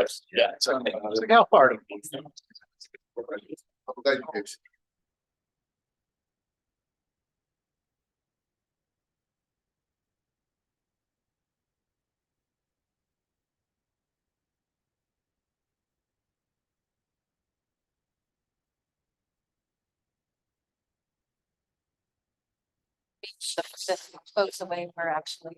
was. Yeah. It's okay. I was like, how far do we? The folks away were actually.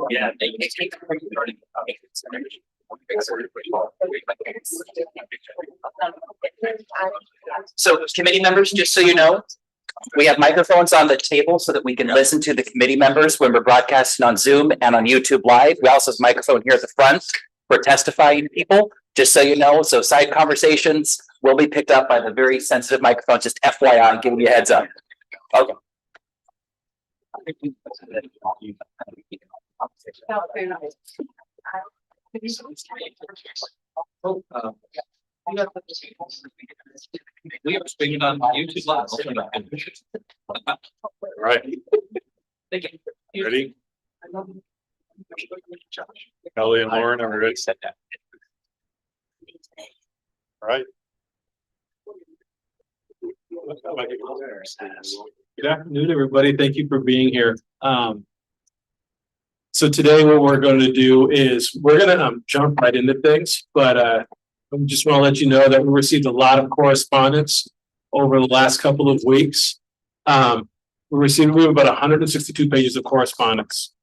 Yeah. So committee members, just so you know, we have microphones on the table so that we can listen to the committee members when we're broadcasting on Zoom and on YouTube Live. We also have a microphone here at the front for testifying people, just so you know. So side conversations will be picked up by the very sensitive microphone, just FYI, giving you a heads up. Okay. We are speaking on YouTube Live. Right, Thank you. ready? Kelly and Lauren, are we ready? All right. Good afternoon, everybody. Thank you for being here. So today what we're going to do is we're going to jump right into things, but I just want to let you know that we received a lot of correspondence over the last couple of weeks. We have about 162 pages of correspondence,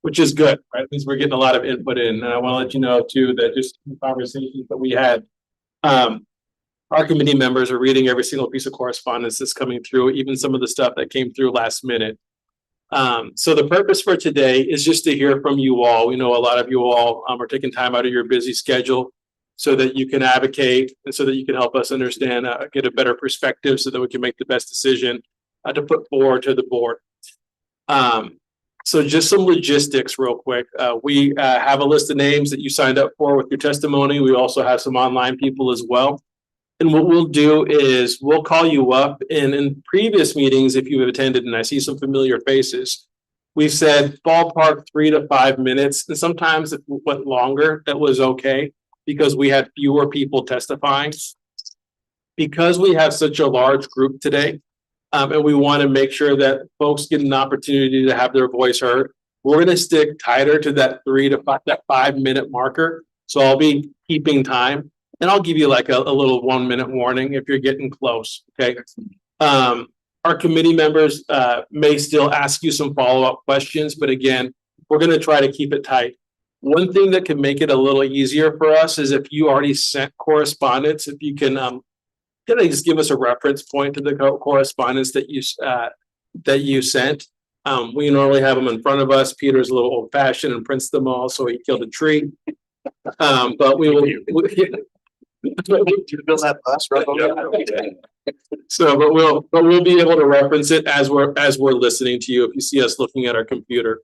which is good, right? Because we're getting a lot of input in. And I want to let you know too that just the conversations that we had, our committee members are reading every single piece of correspondence that's coming through, even some of the stuff that came through last minute. So the purpose for today is just to hear from you all. We know a lot of you all are taking time out of your busy schedule so that you can advocate and so that you can help us understand, get a better perspective so that we can make the best decision to put forward to the board. So just some logistics real quick. We have a list of names that you signed up for with your testimony. We also have some online people as well. And what we'll do is we'll call you up in previous meetings if you've attended, and I see some familiar faces. We've said ballpark 3 to 5 minutes, and sometimes if it went longer, that was okay because we had fewer people testifying. Because we have such a large group today, and we want to make sure that folks get an opportunity to have their voice heard, we're going to stick tighter to that 3 to 5 minute marker. So I'll be keeping time. And I'll give you like a little 1 minute warning if you're getting close. Okay. our committee members may still ask you some follow-up questions, but again, we're gonna try to keep it tight. One thing that can make it a little easier for us is if you already sent correspondence, if you can just give us a reference point to the correspondence that you sent. We normally have them in front of us. Peter's a little old-fashioned and prints them all, so he killed a tree. But we will. So, but we'll be able to reference it as we're listening to you, if you see us looking at our computer.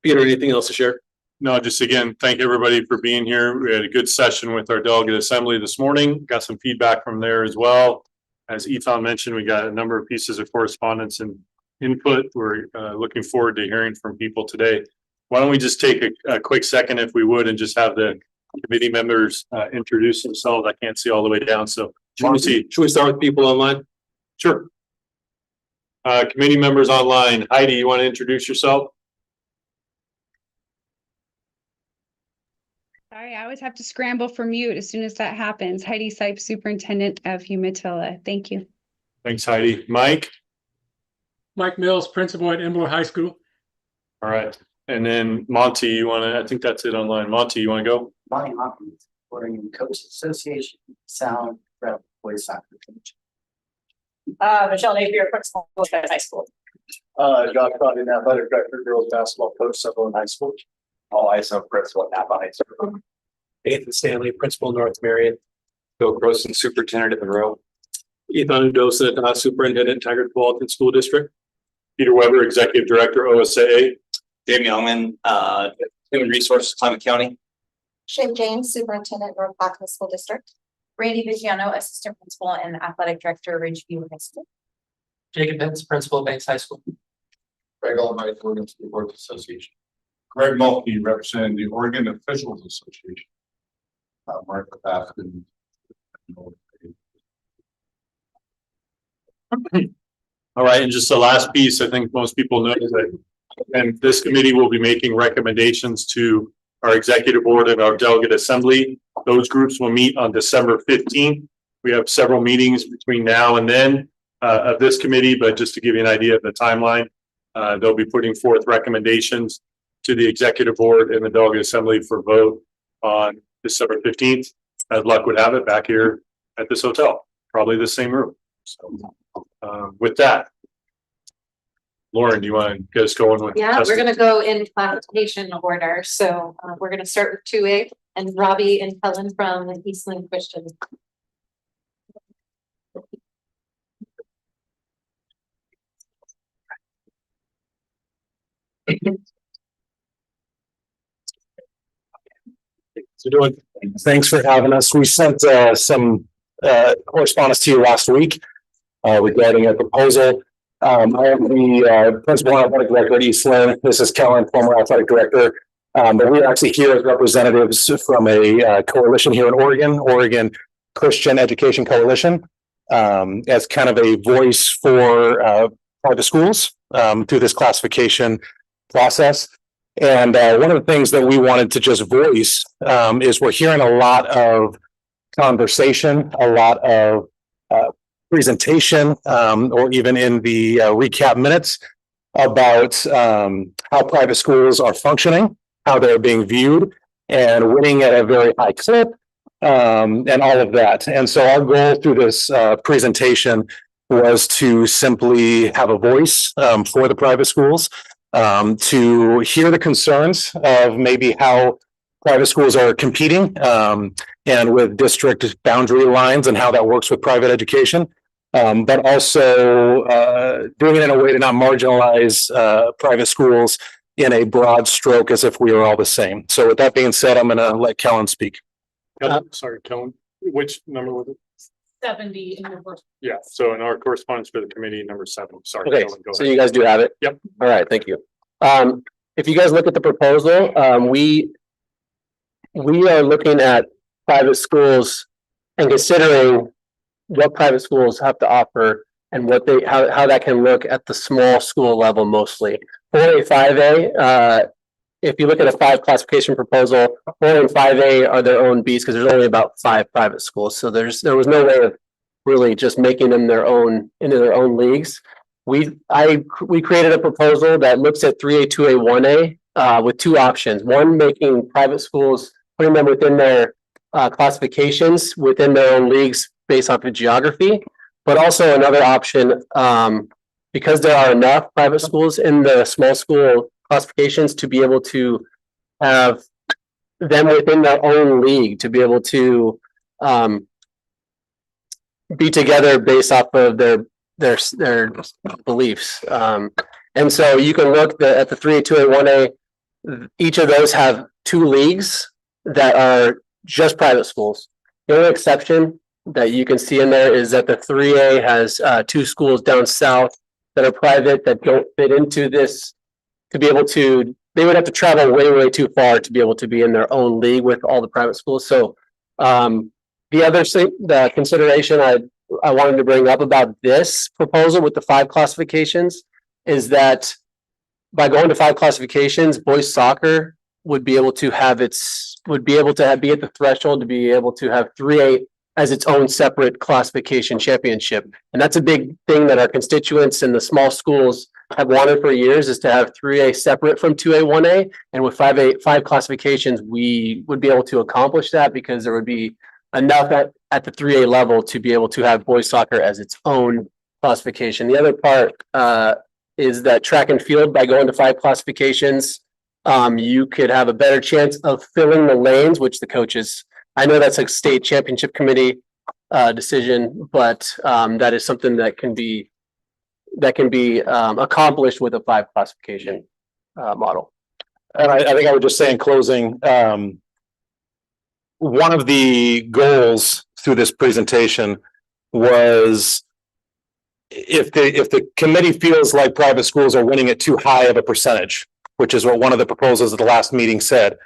Peter, anything else to share? No, just again, thank everybody for being here. We had a good session with our delegate assembly this morning. Got some feedback from there as well. As Ethan mentioned, we got a number of pieces of correspondence and input. We're looking forward to hearing from people today. Why don't we just take a quick second, if we would, and just have the committee members introduce themselves. I can't see all the way down, so Should we start with people online? sure. Committee members online. Heidi, you want to introduce yourself? Sorry, I always have to scramble for mute as soon as that happens. Heidi Sipes, Superintendent of Umatilla. Thank you. Thanks, Heidi. Mike? Mike Mills, principal at Emblem High School. All right. And then Monty, you want to, I think that's it online. Monty, you want to go? Monty Hopkins, Oregon Coaches Association, Sound Prep Boys Soccer Coach. Michelle Napier, principal at high school. Josh Condon, Athletic Director, Girls Basketball Coach, Sutherland High School. All ISO Principal at Napa High School. Nathan Stanley, Principal, North Marion. Bill Grossen, Superintendent of Monroe. Ethan Udosa, Superintendent, Tigard Walton School District. Peter Weber, Executive Director, OSAA. Dave Youngman, Human Resources, Climate County. Shane James, Superintendent, North Platte School District. Randy Vigiano, Assistant Principal and Athletic Director, Ridgeview High School. Jacob Benz, principal, Banks High School. Greg Almighty, Oregon School Board Association. Greg Mulkey, representing the Oregon Officials Association. Martha Baskin. All right, and just the last piece, I think most people know that, and this committee will be making recommendations to our executive board and our delegate assembly. Those groups will meet on December 15th. We have several meetings between now and then of this committee, but just to give you an idea of the timeline, they'll be putting forth recommendations to the executive board and the delegate assembly for vote on December 15th. As luck would have it, back here at this hotel, probably the same room. So with that, Lauren, do you want to get us going with? Yeah, we're gonna go in classification order. So we're gonna start with 2A and Robbie and Helen from Eastland Christian. Thanks for having us. We sent some correspondence to you last week regarding a proposal. I am the principal and athletic director at Eastland. This is Kellen, former athletic director. But we're actually here as representatives from a coalition here in Oregon, Oregon Christian Education Coalition, as kind of a voice for private schools through this classification process. And one of the things that we wanted to just voice is we're hearing a lot of conversation, a lot of presentation, or even in the recap minutes about how private schools are functioning, how they're being viewed, and winning at a very high clip, and all of that. And so our goal through this presentation was to simply have a voice for the private schools, to hear the concerns of maybe how private schools are competing and with district boundary lines and how that works with private education, but also doing it in a way to not marginalize private schools in a broad stroke as if we are all the same. So with that being said, I'm going to let Kellen speak. Sorry, Kellen, which number was it? 70 in your first. Yeah, so in our correspondence for the committee, number 7. Sorry. Okay, Kellen, go so ahead. you guys do have it? Yep. All right, thank you. If you guys look at the proposal, we are looking at private schools and considering what private schools have to offer and what they how that can look at the small school level mostly. For a 5A, if you look at a 5 classification proposal, 4 and 5A are their own beasts because there's only about 5 private schools. So there was no way of really just making them into their own leagues. We created a proposal that looks at 3A, 2A, 1A with two options. One, making private schools, putting them within their classifications within their own leagues based off of geography, but also another option, because there are enough private schools in the small school classifications to be able to have them within their own league to be able to be together based off of their beliefs. And so you can look at the 3A, 2A, 1A. Each of those have two leagues that are just private schools. The only exception that you can see in there is that the 3A has two schools down south that are private that don't fit into this to be able to, they would have to travel way too far to be able to be in their own league with all the private schools. So the other thing, the consideration I wanted to bring up about this proposal with the 5 classifications is that by going to 5 classifications, boys soccer would be able to have be at the threshold to be able to have 3A as its own separate classification championship. And that's a big thing that our constituents in the small schools have wanted for years, is to have 3A separate from 2A, 1A. And with 5 classifications, we would be able to accomplish that because there would be enough at the 3A level to be able to have boys soccer as its own classification. The other part is that track and field, by going to 5 classifications, you could have a better chance of filling the lanes, which the coaches, I know that's a state championship committee decision, but that is something that can be accomplished with a 5 classification model. And I think I would just say in closing, one of the goals through this presentation was if the committee feels like private schools are winning at too high of a percentage, which is what one of the proposals at the last meeting said,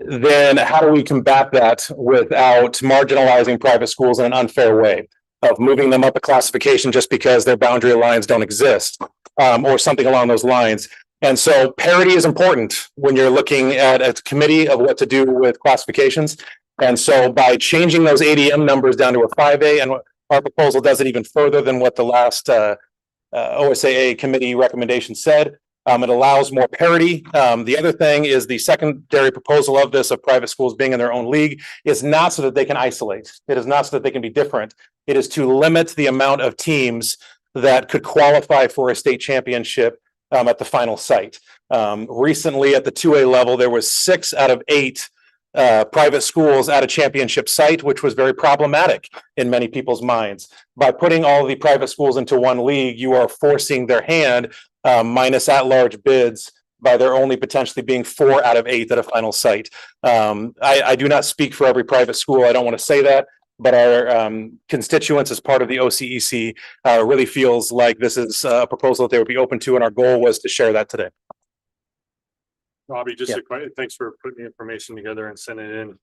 then how do we combat that without marginalizing private schools in an unfair way of moving them up a classification just because their boundary lines don't exist, or something along those lines. And so parity is important when you're looking at a committee of what to do with classifications. And so by changing those ADM numbers down to a 5A, and our proposal does it even further than what the last OSAA committee recommendation said, it allows more parity. The other thing is the secondary proposal of this, of private schools being in their own league, is not so that they can isolate. It is not so that they can be different. It is to limit the amount of teams that could qualify for a state championship at the final site. Recently at the 2A level, there was 6 out of 8 private schools at a championship site, which was very problematic in many people's minds. By putting all the private schools into one league, you are forcing their hand, minus at-large bids, by there only potentially being 4 out of 8 at a final site. I do not speak for every private school. I don't want to say that, but our constituents as part of the OCEC really feels like this is a proposal that they would be open to, and our goal was to share that today. Robbie, just a question. Thanks for putting the information together and sending it in.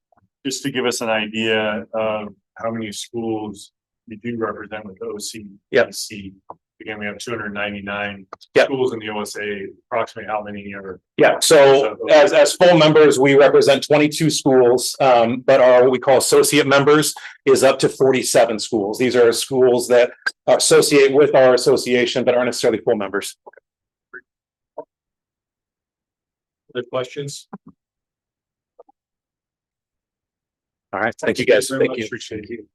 Just to give us an idea of how many schools you do represent with OCEC. Again, we have 299 schools in the OSA. Approximately how many are? So as full members, we represent 22 schools, but our what we call associate members is up to 47 schools. These are schools that associate with our association, but aren't necessarily full members. Other questions? All right. Thank you guys. Very Thank much. you. Appreciate you.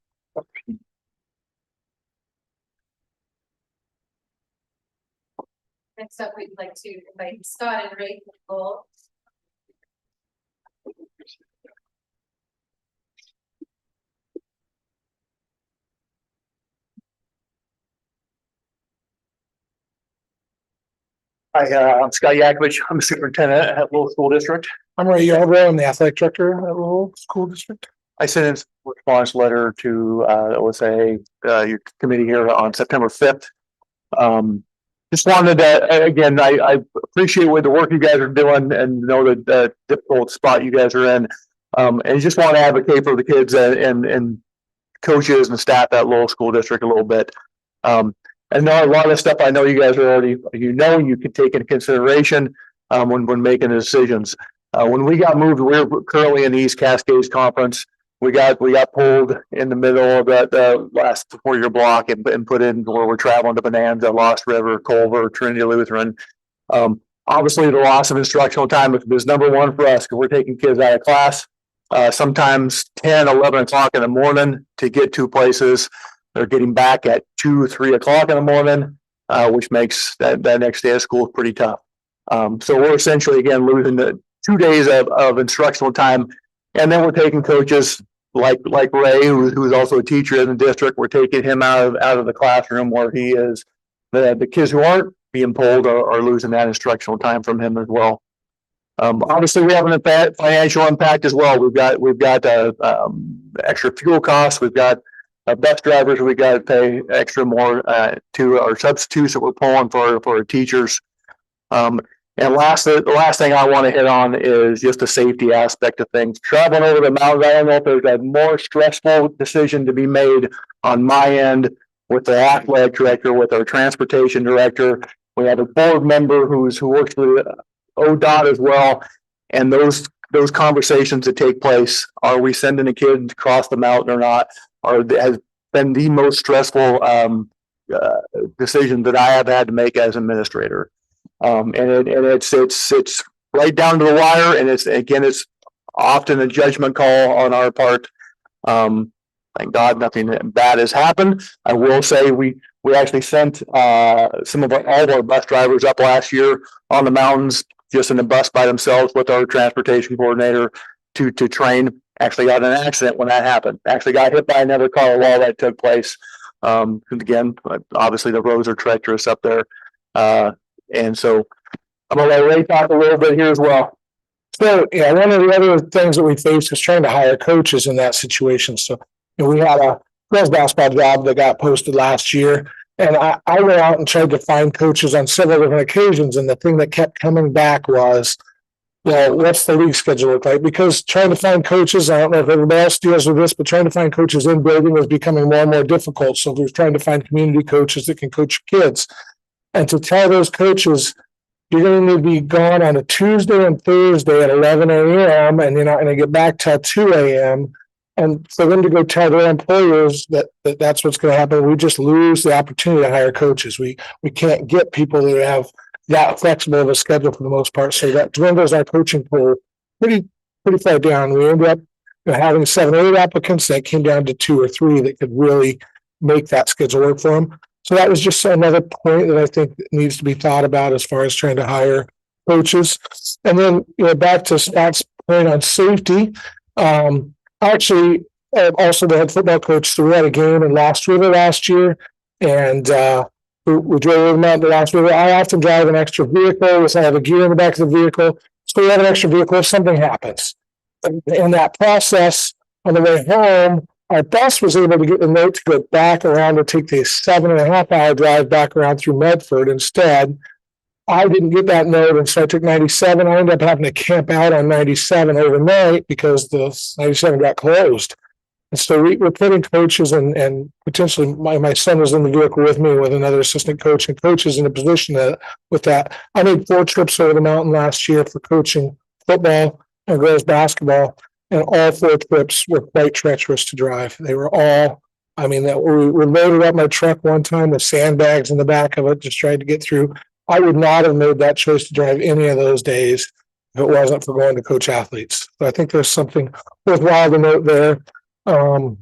Next up, we'd like to invite Scott and Ray Cole. Hi, I'm Scott Yakovich. I'm a superintendent at Lowell School District. I'm Ray Yarbrough. I'm the athletic director at Lowell School District. I sent in a response letter to OSA, your committee here on September 5th. Just wanted to, again, I appreciate what the work you guys are doing and know the difficult spot you guys are in. And just want to advocate for the kids and coaches and staff at Lowell School District a little bit. And a lot of the stuff I know you guys are already, you can take into consideration when making the decisions. When we got moved, we're currently in the East Cascades Conference. we got pulled in the middle of the last 4-year block and put in where we're traveling to Bonanza, Lost River, Culver, Trinity Lutheran. Obviously the loss of instructional time is number one for us because we're taking kids out of class. Sometimes 10, 11 o'clock in the morning to get to places. They're getting back at 2, 3 o'clock in the morning, which makes that next day of school pretty tough. So we're essentially, again, losing the 2 days of instructional time. And then we're taking coaches like Ray, who's also a teacher in the district. We're taking him out of the classroom where he is. The kids who aren't being pulled are losing that instructional time from him as well. Obviously, we have an financial impact as well. We've got extra fuel costs. We've got bus drivers. We got to pay extra more to our substitutes that we're pulling for our teachers. And the last thing I want to hit on is just the safety aspect of things. Traveling over the mountains, I don't know if there's a more stressful decision to be made on my end with the athletic director, with our transportation director. We have a board member who works with ODOT as well, and those conversations that take place, are we sending a kid across the mountain or not, has been the most stressful decision that I have had to make as administrator. And it's right down to the wire, and it's often a judgment call on our part. Thank God nothing bad has happened. I will say we actually sent all of our bus drivers up last year on the mountains, just in a bus by themselves with our transportation coordinator to train. Actually got in an accident when that happened. Actually got hit by another car while that took place. Again, obviously the roads are treacherous up there. And so I'm gonna let Ray talk a little bit here as well. So, yeah, one of the other things that we faced is trying to hire coaches in that situation. So, we had a girls basketball job that got posted last year, and I went out and tried to find coaches on several different occasions. And the thing that kept coming back was, well, what's the league schedule look like? Because trying to find coaches, I don't know if everybody else deals with this, but trying to find coaches in building was becoming more and more difficult. So we're trying to find community coaches that can coach kids. And to tell those coaches, you're going to need to be gone on a Tuesday and Thursday at 11 a.m. and you're not going to get back till 2 a.m. And for them to go tell their employers that's what's going to happen, we just lose the opportunity to hire coaches. We can't get people that have that flexible of a schedule for the most part. So that dwindles our coaching pool pretty far down. We ended up having 7 or 8 applicants that came down to 2 or 3 that could really make that schedule work for them. So that was just another point that I think needs to be thought about as far as trying to hire coaches. And then, back to Scott's point on safety. Actually, also the head football coach, so we had a game in Lost River last year, and we drove over the mountain to Lost River. I often drive an extra vehicle, so I have a gear in the back of the vehicle. So we have an extra vehicle if something happens. In that process, on the way home, our bus was able to get the note to go back around and take the 7.5-hour drive back around through Medford instead. I didn't get that note, and so I took 97. I ended up having to camp out on 97 overnight because the 97 got closed. And so we're putting coaches and potentially my son was in the vehicle with me with another assistant coach, and coaches in a position with that. I made 4 trips over the mountain last year for coaching football and girls basketball. And all 4 trips were quite treacherous to drive. They were all, we loaded up my truck one time with sandbags in the back of it, just trying to get through. I would not have made that choice to drive any of those days if it wasn't for going to coach athletes. So I think there's something worthwhile to note there. And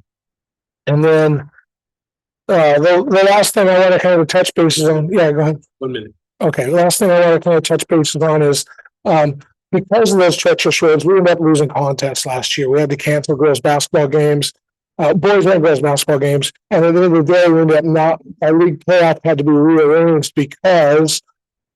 then the last thing I want to kind of touch bases on. Yeah, go ahead. 1 minute. Okay. The last thing I want to kind of touch bases on is, because of those treacherous roads, we ended up losing contests last year. We had to cancel girls basketball games, boys and girls basketball games. And at the end of the day, we ended up our league playoff had to be rearranged because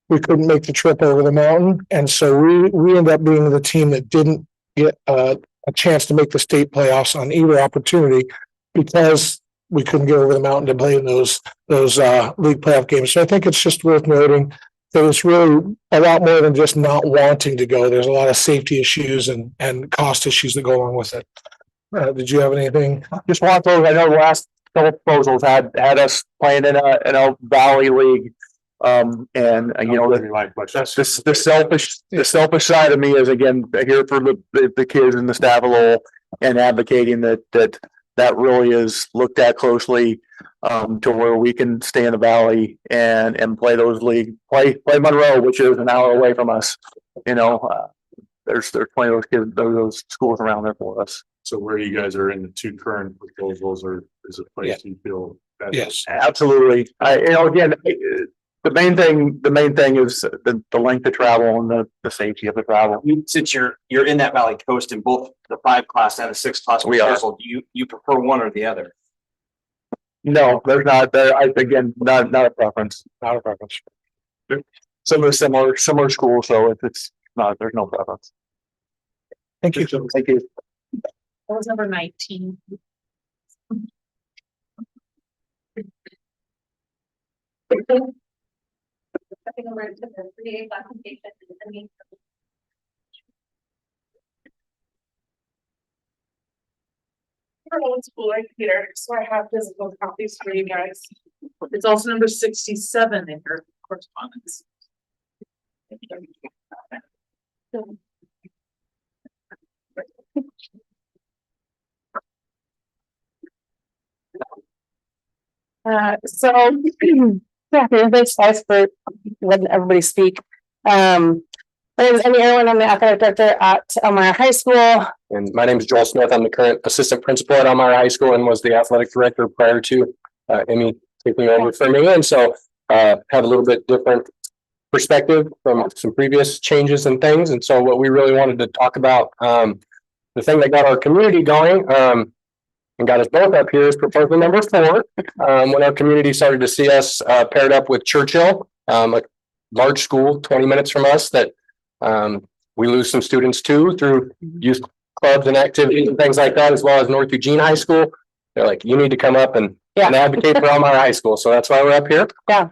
we couldn't make the trip over the mountain. And so we ended up being the team that didn't get a chance to make the state playoffs on either opportunity because we couldn't get over the mountain to play in those league playoff games. So I think it's just worth noting that it's really a lot more than just not wanting to go. There's a lot of safety issues and cost issues that go along with it. Did you have anything? Just want to, I know the last couple proposals had us playing in a Valley League. The selfish side of me is, again, here for the kids and the staff of Lowell. and advocating that really is looked at closely to where we can stay in the valley and play those play Monroe, which is an hour away from us. You know, there's plenty of those kids, those schools around there for us. So where you guys are in the two current proposals, or is it a place you feel? that- Yes. Absolutely. Again, the main thing is the length of travel and the safety of the travel. Since you're in that Valley Coast in both the 5 class and the 6 class, We are. do you prefer one or the other? No, there's not, again, not a preference. Not a preference. Some of the similar schools, so it's not, there's no preference. Thank you. Thank you. That was number 19. Stepping over to the 3A application. Our old school like Peter, so I have physical copies for you guys. It's also number 67 in your correspondence. Yeah, thanks guys for letting everybody speak. My name is Emmy Irwin. I'm the athletic director at Elmira High School. And my name is Joel Smith. I'm the current assistant principal at Elmira High School and was the athletic director prior to Emmy taking over for me. And so have a little bit different perspective from some previous changes and things. And so what we really wanted to talk about, the thing that got our community going, and got us both up here is proposal number 4. When our community started to see us paired up with Churchill, a large school 20 minutes from us that we lose some students to through youth clubs and activities and things like that, as well as North Eugene High School. They're like, you need to come up and advocate for Elmira High School. So that's why we're up here. Yeah.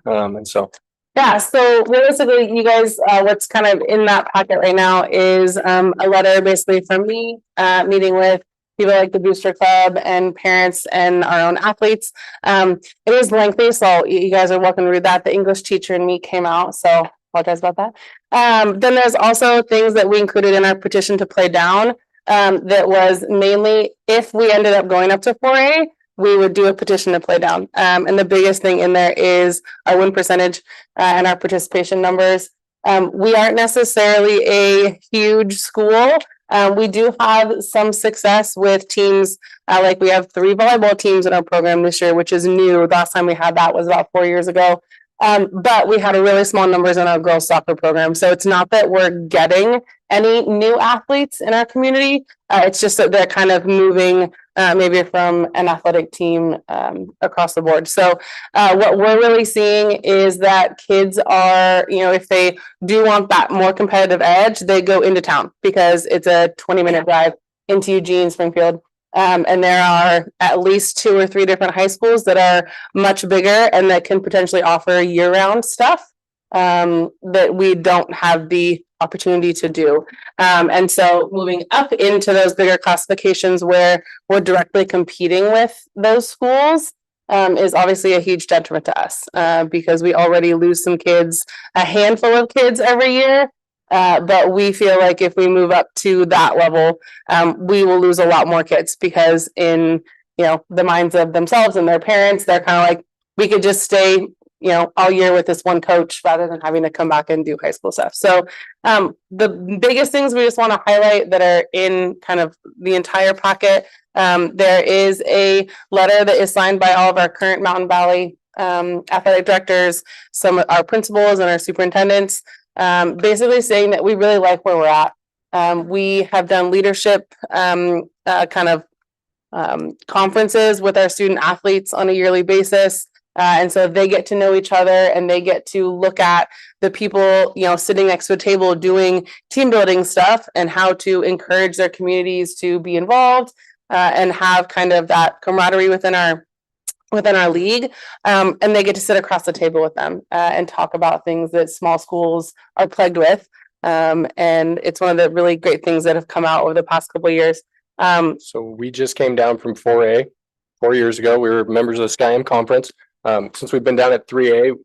So realistically, you guys, what's kind of in that packet right now is a letter basically from me meeting with people like the Booster Club and parents and our own athletes. It is lengthy, so you guys are welcome to read that. The English teacher and me came out, so apologize about that. Then there's also things that we included in our petition to play down. That was mainly if we ended up going up to 4A, we would do a petition to play down. And the biggest thing in there is our win percentage and our participation numbers. We aren't necessarily a huge school. We do have some success with teams, like we have 3 volleyball teams in our program this year, which is new. The last time we had that was about 4 years ago. But we had a really small numbers in our girls soccer program. So it's not that we're getting any new athletes in our community. It's just that they're kind of moving maybe from an athletic team across the board. So what we're really seeing is that kids are, if they do want that more competitive edge, they go into town because it's a 20-minute drive into Eugene, Springfield. And there are at least 2 or 3 different high schools that are much bigger and that can potentially offer year-round stuff that we don't have the opportunity to do. And so moving up into those bigger classifications where we're directly competing with those schools is obviously a huge detriment to us because we already lose some kids, a handful of kids every year. But we feel like if we move up to that level, we will lose a lot more kids because in, the minds of themselves and their parents, they're kind of like, we could just stay, all year with this one coach rather than having to come back and do high school stuff. So the biggest things we just want to highlight that are in kind of the entire packet, there is a letter that is signed by all of our current Mountain Valley athletic directors, some of our principals and our superintendents, basically saying that we really like where we're at. We have done leadership conferences with our student athletes on a yearly basis. And so they get to know each other and they get to look at the people, sitting next to a table doing team building stuff and how to encourage their communities to be involved and have kind of that camaraderie within our league. And they get to sit across the table with them and talk about things that small schools are plagued with. And it's one of the really great things that have come out over the past couple of years. So we just came down from 4A 4 years ago. We were members of the SkyM conference. Since we've been down at 3A,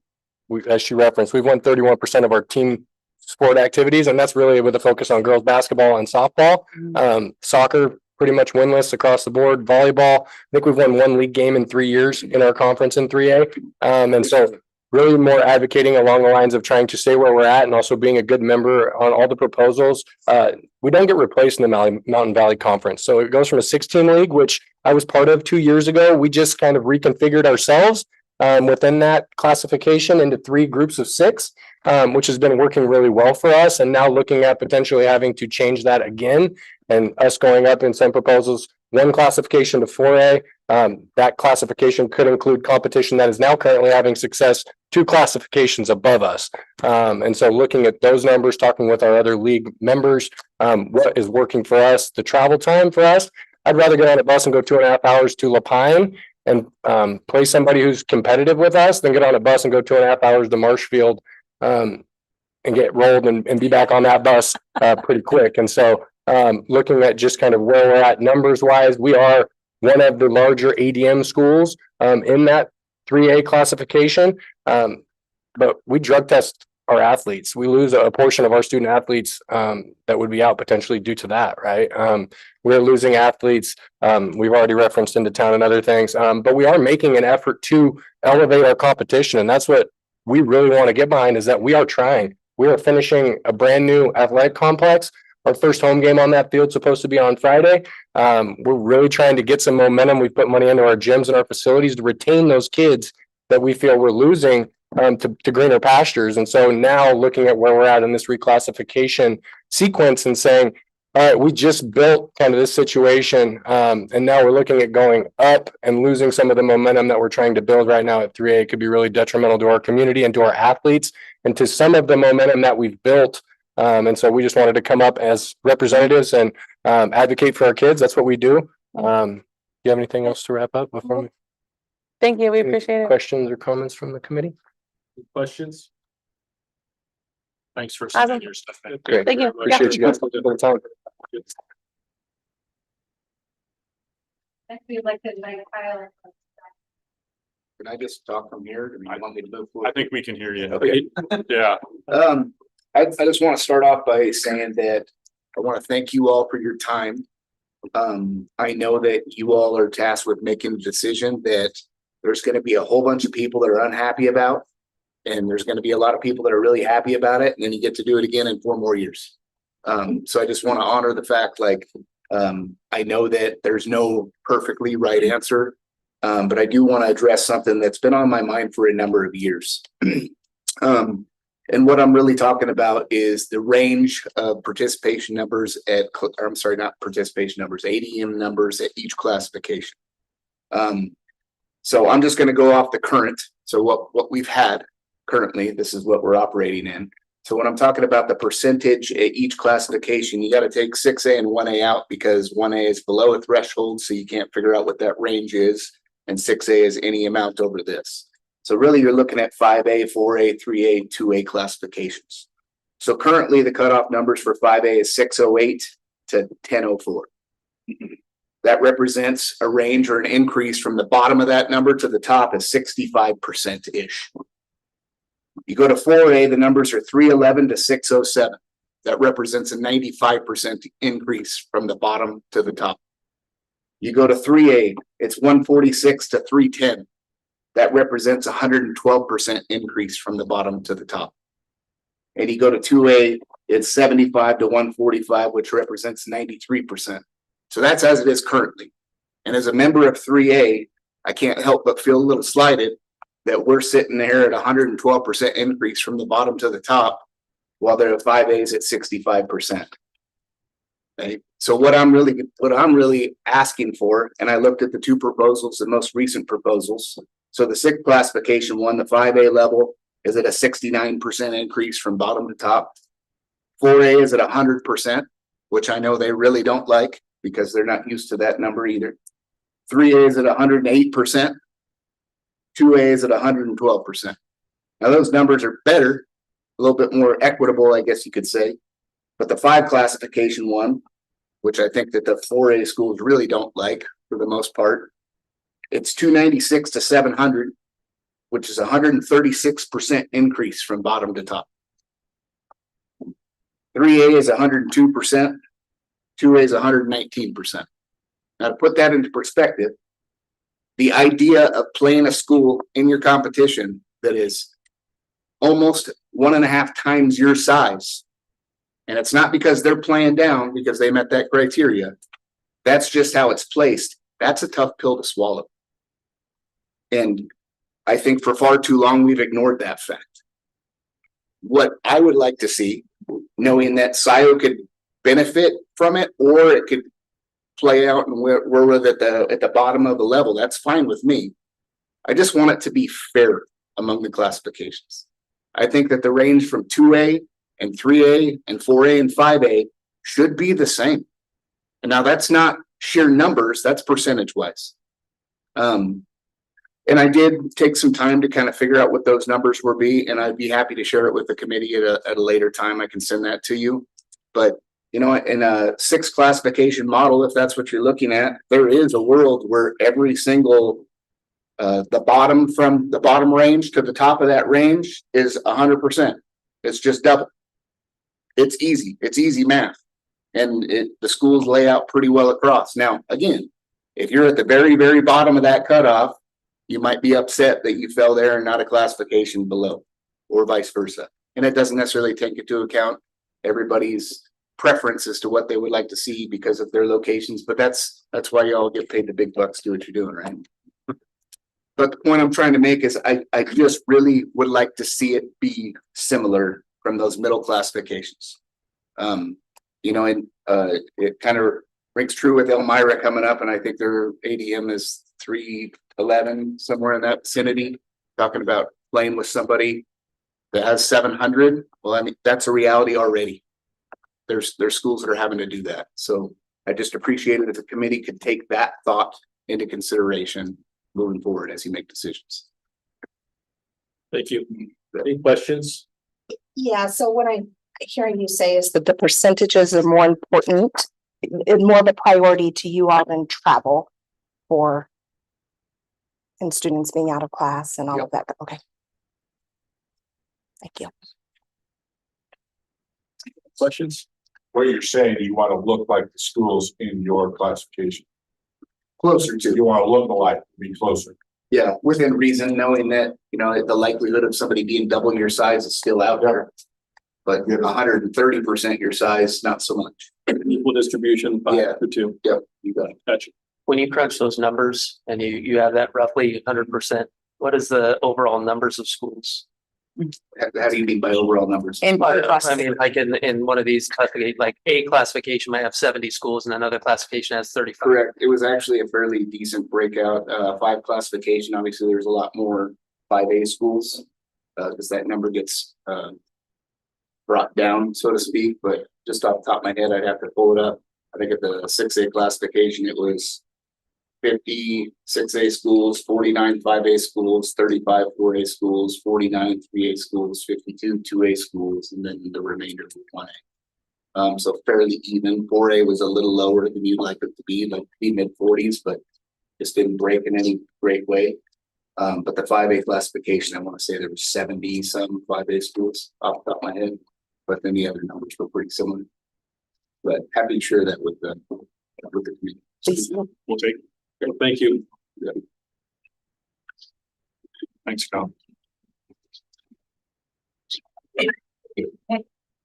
as she referenced, we've won 31% of our team sport activities, and that's really with a focus on girls basketball and softball. Soccer pretty much winless across the board. Volleyball, I think we've won one league game in 3 years in our conference in 3A. And so really more advocating along the lines of trying to stay where we're at and also being a good member on all the proposals. We don't get replaced in the Mountain Valley Conference. So it goes from a 16 league, which I was part of 2 years ago. We just kind of reconfigured ourselves within that classification into 3 groups of 6, which has been working really well for us. And now looking at potentially having to change that again and us going up in some proposals, 1 classification to 4A. That classification could include competition that is now currently having success 2 classifications above us. And so looking at those numbers, talking with our other league members, what is working for us, the travel time for us, I'd rather get on a bus and go 2.5 hours to La Pine and play somebody who's competitive with us than get on a bus and go 2.5 hours to Marshfield and get rolled and be back on that bus pretty quick. And so looking at just kind of where we're at numbers wise, we are one of the larger ADM schools in that 3A classification. But we drug test our athletes. We lose a portion of our student athletes that would be out potentially due to that, right? We're losing athletes. We've already referenced into town and other things, but we are making an effort to elevate our competition. And that's what we really want to get behind, is that we are trying. We are finishing a brand new athletic complex. Our first home game on that field is supposed to be on Friday. We're really trying to get some momentum. We've put money into our gyms and our facilities to retain those kids that we feel we're losing to greener pastures. And so now looking at where we're at in this reclassification sequence and saying, all right, we just built kind of this situation. And now we're looking at going up and losing some of the momentum that we're trying to build right now at 3A. It could be really detrimental to our community and to our athletes and to some of the momentum that we've built. And so we just wanted to come up as representatives and advocate for our kids. That's what we do. Do you have anything else to wrap up before we? Thank you. We appreciate it. Questions or comments from the committee? Questions? Thanks for Awesome. sending your stuff in. Great. Thank you. Appreciate you guys for the time. We'd like to invite Kyle. Can I just talk from here? Do you want me to move I forward? think we can hear you. Okay. Yeah. I just want to start off by saying that I want to thank you all for your time. I know that you all are tasked with making a decision that there's going to be a whole bunch of people that are unhappy about, and there's going to be a lot of people that are really happy about it, and then you get to do it again in 4 more years. So I just want to honor the fact, like, I know that there's no perfectly right answer, but I do want to address something that's been on my mind for a number of years. And what I'm really talking about is the range of participation numbers not participation numbers, ADM numbers at each classification. So I'm just going to go off the current. So what we've had currently, this is what we're operating in. So when I'm talking about the percentage at each classification, you got to take 6A and 1A out because 1A is below a threshold, so you can't figure out what that range is, and 6A is any amount over this. So really you're looking at 5A, 4A, 3A, 2A classifications. So currently the cutoff numbers for 5A is 608 to 1004. That represents a range or an increase from the bottom of that number to the top is 65%-ish. You go to 4A, the numbers are 311 to 607. That represents a 95% increase from the bottom to the top. You go to 3A, it's 146 to 310. That represents 112% increase from the bottom to the top. And you go to 2A, it's 75 to 145, which represents 93%. So that's as it is currently. And as a member of 3A, I can't help but feel a little slighted that we're sitting there at 112% increase from the bottom to the top, while there are 5As at 65%. Right? So what I'm really asking for, and I looked at the 2 proposals, the most recent proposals. So the 6th classification one, the 5A level, is at a 69% increase from bottom to top. 4A is at 100%, which I know they really don't like because they're not used to that number either. 3A is at 108%. 2A is at 112%. Now those numbers are better, a little bit more equitable, I guess you could say. But the 5 classification one, which I think that the 4A schools really don't like for the most part, it's 296 to 700, which is 136% increase from bottom to top. 3A is 102%. 2A is 119%. Now, to put that into perspective, the idea of playing a school in your competition that is almost 1.5 times your size, and it's not because they're playing down because they met that criteria. That's just how it's placed. That's a tough pill to swallow. And I think for far too long, we've ignored that fact. What I would like to see, knowing that SIO could benefit from it, or it could play out and we're at the bottom of the level, that's fine with me. I just want it to be fair among the classifications. I think that the range from 2A and 3A and 4A and 5A should be the same. And now that's not sheer numbers, that's percentage wise. And I did take some time to kind of figure out what those numbers will be, and I'd be happy to share it with the committee at a later time. I can send that to you. But you know, in a 6 classification model, if that's what you're looking at, there is a world where every single the bottom range to the top of that range is 100%. It's just double. It's easy. It's easy math. And the schools lay out pretty well across. Now, again, if you're at the very, very bottom of that cutoff, you might be upset that you fell there and not a classification below, or vice versa. And it doesn't necessarily take into account everybody's preference as to what they would like to see because of their locations. But that's why you all get paid the big bucks to do what you're doing, right? But the point I'm trying to make is I just really would like to see it be similar from those middle classifications. You know, and it kind of rings true with Elmira coming up, and I think their ADM is 311, somewhere in that vicinity, talking about playing with somebody that has 700. Well, I mean, that's a reality already. There's schools that are having to do that. So I just appreciate it if the committee could take that thought into consideration moving forward as you make decisions. Thank you. Any questions? Yeah, so what I'm hearing you say is that the percentages are more important, and more of a priority to you all than travel and students being out of class and all of that. Okay. Thank you. Questions? What you're saying, you want to look like the schools in your classification. Closer to. You want to look alike, be closer. Yeah, within reason, knowing that, you know, the likelihood of somebody being double your size is still out there. But 130% your size, not so much. Equal distribution, 5 to 2. Yep, you got it. Gotcha. When you crunch those numbers and you have that roughly 100%, what is the overall numbers of schools? How do you mean by overall numbers? I mean, like in one of these, like a classification might have 70 schools and another classification has 35. Correct. It was actually a fairly decent breakout. 5 classification, obviously there's a lot more 5A schools because that number gets brought down, so to speak. But just off the top of my head, I'd have to pull it up. I think at the 6A classification, it was 50 6A schools, 49 5A schools, 35 4A schools, 49 3A schools, 52 2A schools, and then the remainder were 1A. So fairly even. 4A was a little lower than you'd like it to be, like mid-40s, but just didn't break in any great way. But the 5A classification, I want to say there were 70 some 5A schools off the top of my head, but then the other numbers were pretty similar. But happy to share that with the community. We'll take it. Thank you. Yeah. Thanks, Tom.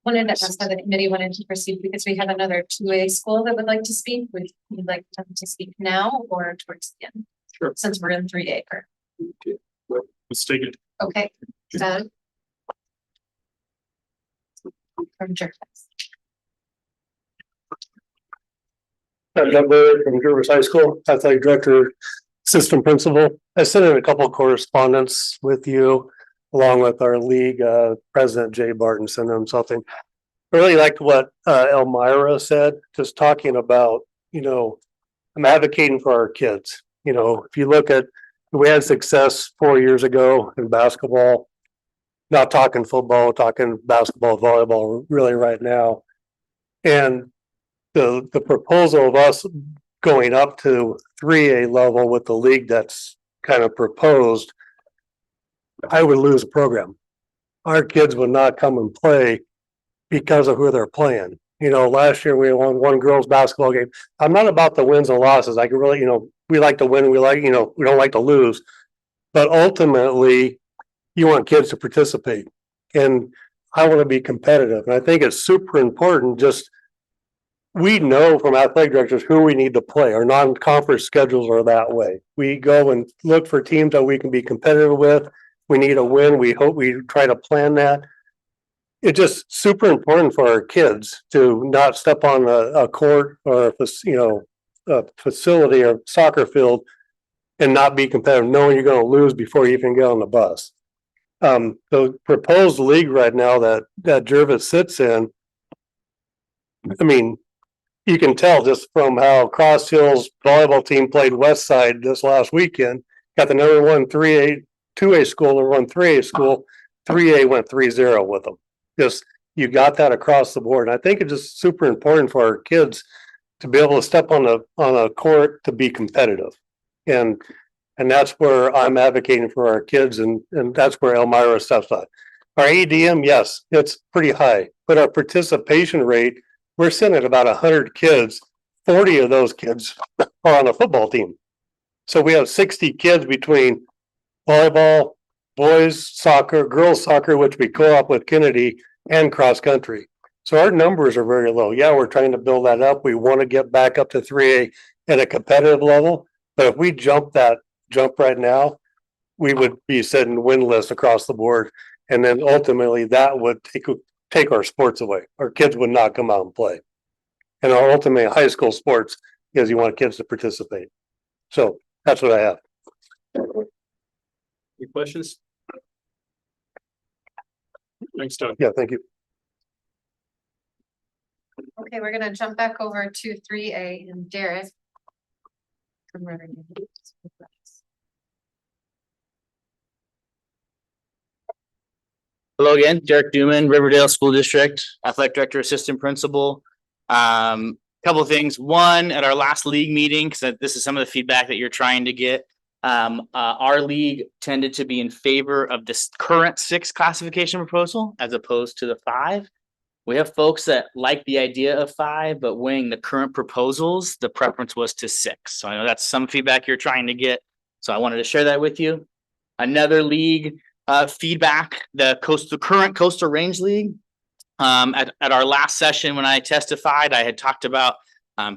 Wanted to ask how the committee wanted to proceed because we have another 2A school that would like to speak. Would you like them to speak now or towards the end? Sure. Since we're in 3A. Let's take it. Okay. From Jervis. I'm Doug Bird from Jervis High School, athletic director, assistant principal. I sent in a couple of correspondence with you, along with our league president, Jay Barton, sent them something. I really liked what Elmira said, just talking about, you know, I'm advocating for our kids. You know, if you look at, we had success 4 years ago in basketball, not talking football, talking basketball, volleyball, really right now. And the proposal of us going up to 3A level with the league that's kind of proposed, I would lose a program. Our kids would not come and play because of who they're playing. You know, last year we won one girls basketball game. I'm not about the wins and losses. I can really, we like to win. We like, we don't like to lose. But ultimately, you want kids to participate. And I want to be competitive. And I think it's super important. We know from athletic directors who we need to play. Our non-conference schedules are that way. We go and look for teams that we can be competitive with. We need a win. We try to plan that. It's just super important for our kids to not step on a court or a facility or soccer field and not be competitive, knowing you're going to lose before you even get on the bus. The proposed league right now that Jervis sits in, I mean, you can tell just from how Cross Hills volleyball team played West Side this last weekend, got the number one 3A, 2A school, number one 3A school, 3A went 3-0 with them. You got that across the board. And I think it's just super important for our kids to be able to step on a court to be competitive. And that's where I'm advocating for our kids, and that's where Elmira steps on. Our ADM, yes, it's pretty high, but our participation rate, we're sitting at about 100 kids. 40 of those kids are on a football team. So we have 60 kids between volleyball, boys soccer, girls soccer, which we co-op with Kennedy, and cross country. So our numbers are very low. Yeah, we're trying to build that up. We want to get back up to 3A at a competitive level. But if we jump right now, we would be sitting winless across the board. And then ultimately that would take our sports away. Our kids would not come out and play. And our ultimate high school sports is you want kids to participate. So that's what I have. Any questions? Thanks, Doug. Yeah, thank you. Okay, we're gonna jump back over to 3A and Derek. From Riverdale. Hello again, Derek Duman, Riverdale School District, Athletic Director, Assistant Principal. Couple of things. One, at our last league meeting, because this is some of the feedback that you're trying to get. Our league tended to be in favor of this current 6 classification proposal as opposed to the 5. We have folks that like the idea of 5, but weighing the current proposals, the preference was to 6. So I know that's some feedback you're trying to get. So I wanted to share that with you. Another league feedback, the current Coastal Range League. At our last session when I testified, I had talked about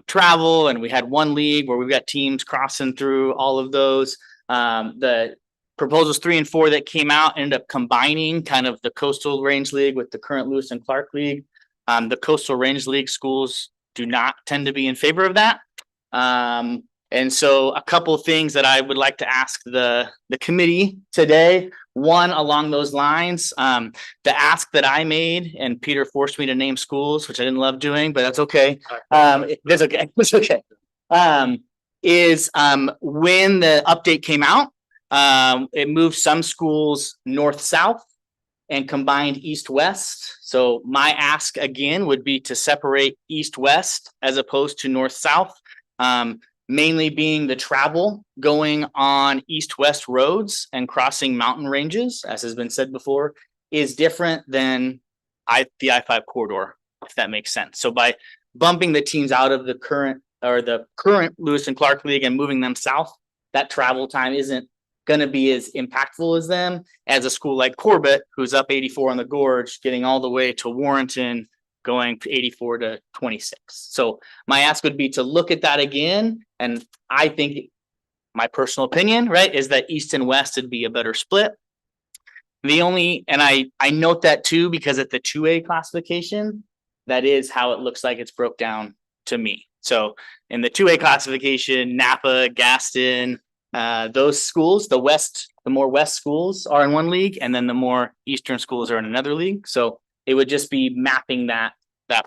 travel, and we had one league where we've got teams crossing through all of those. The proposals 3 and 4 that came out ended up combining kind of the Coastal Range League with the current Lewis and Clark League. The Coastal Range League schools do not tend to be in favor of that. And so a couple of things that I would like to ask the committee today. One, along those lines, the ask that I made, and Peter forced me to name schools, which I didn't love doing, but that's okay. That's okay. It's okay. Is when the update came out, it moved some schools north-south and combined east-west. So my ask again would be to separate east-west as opposed to north-south. Mainly being the travel going on east-west roads and crossing mountain ranges, as has been said before, is different than the I-5 corridor, if that makes sense. So by bumping the teams out of the current Lewis and Clark League and moving them south, that travel time isn't going to be as impactful as them as a school like Corbett, who's up 84 on the gorge, getting all the way to Warrenton, going 84 to 26. So my ask would be to look at that again. And I think my personal opinion, right, is that east and west would be a better split. And I note that too, because at the 2A classification, that is how it looks like it's broke down to me. So in the 2A classification, Napa, Gaston, those schools, the more west schools are in one league, and then the more eastern schools are in another league. So it would just be mapping that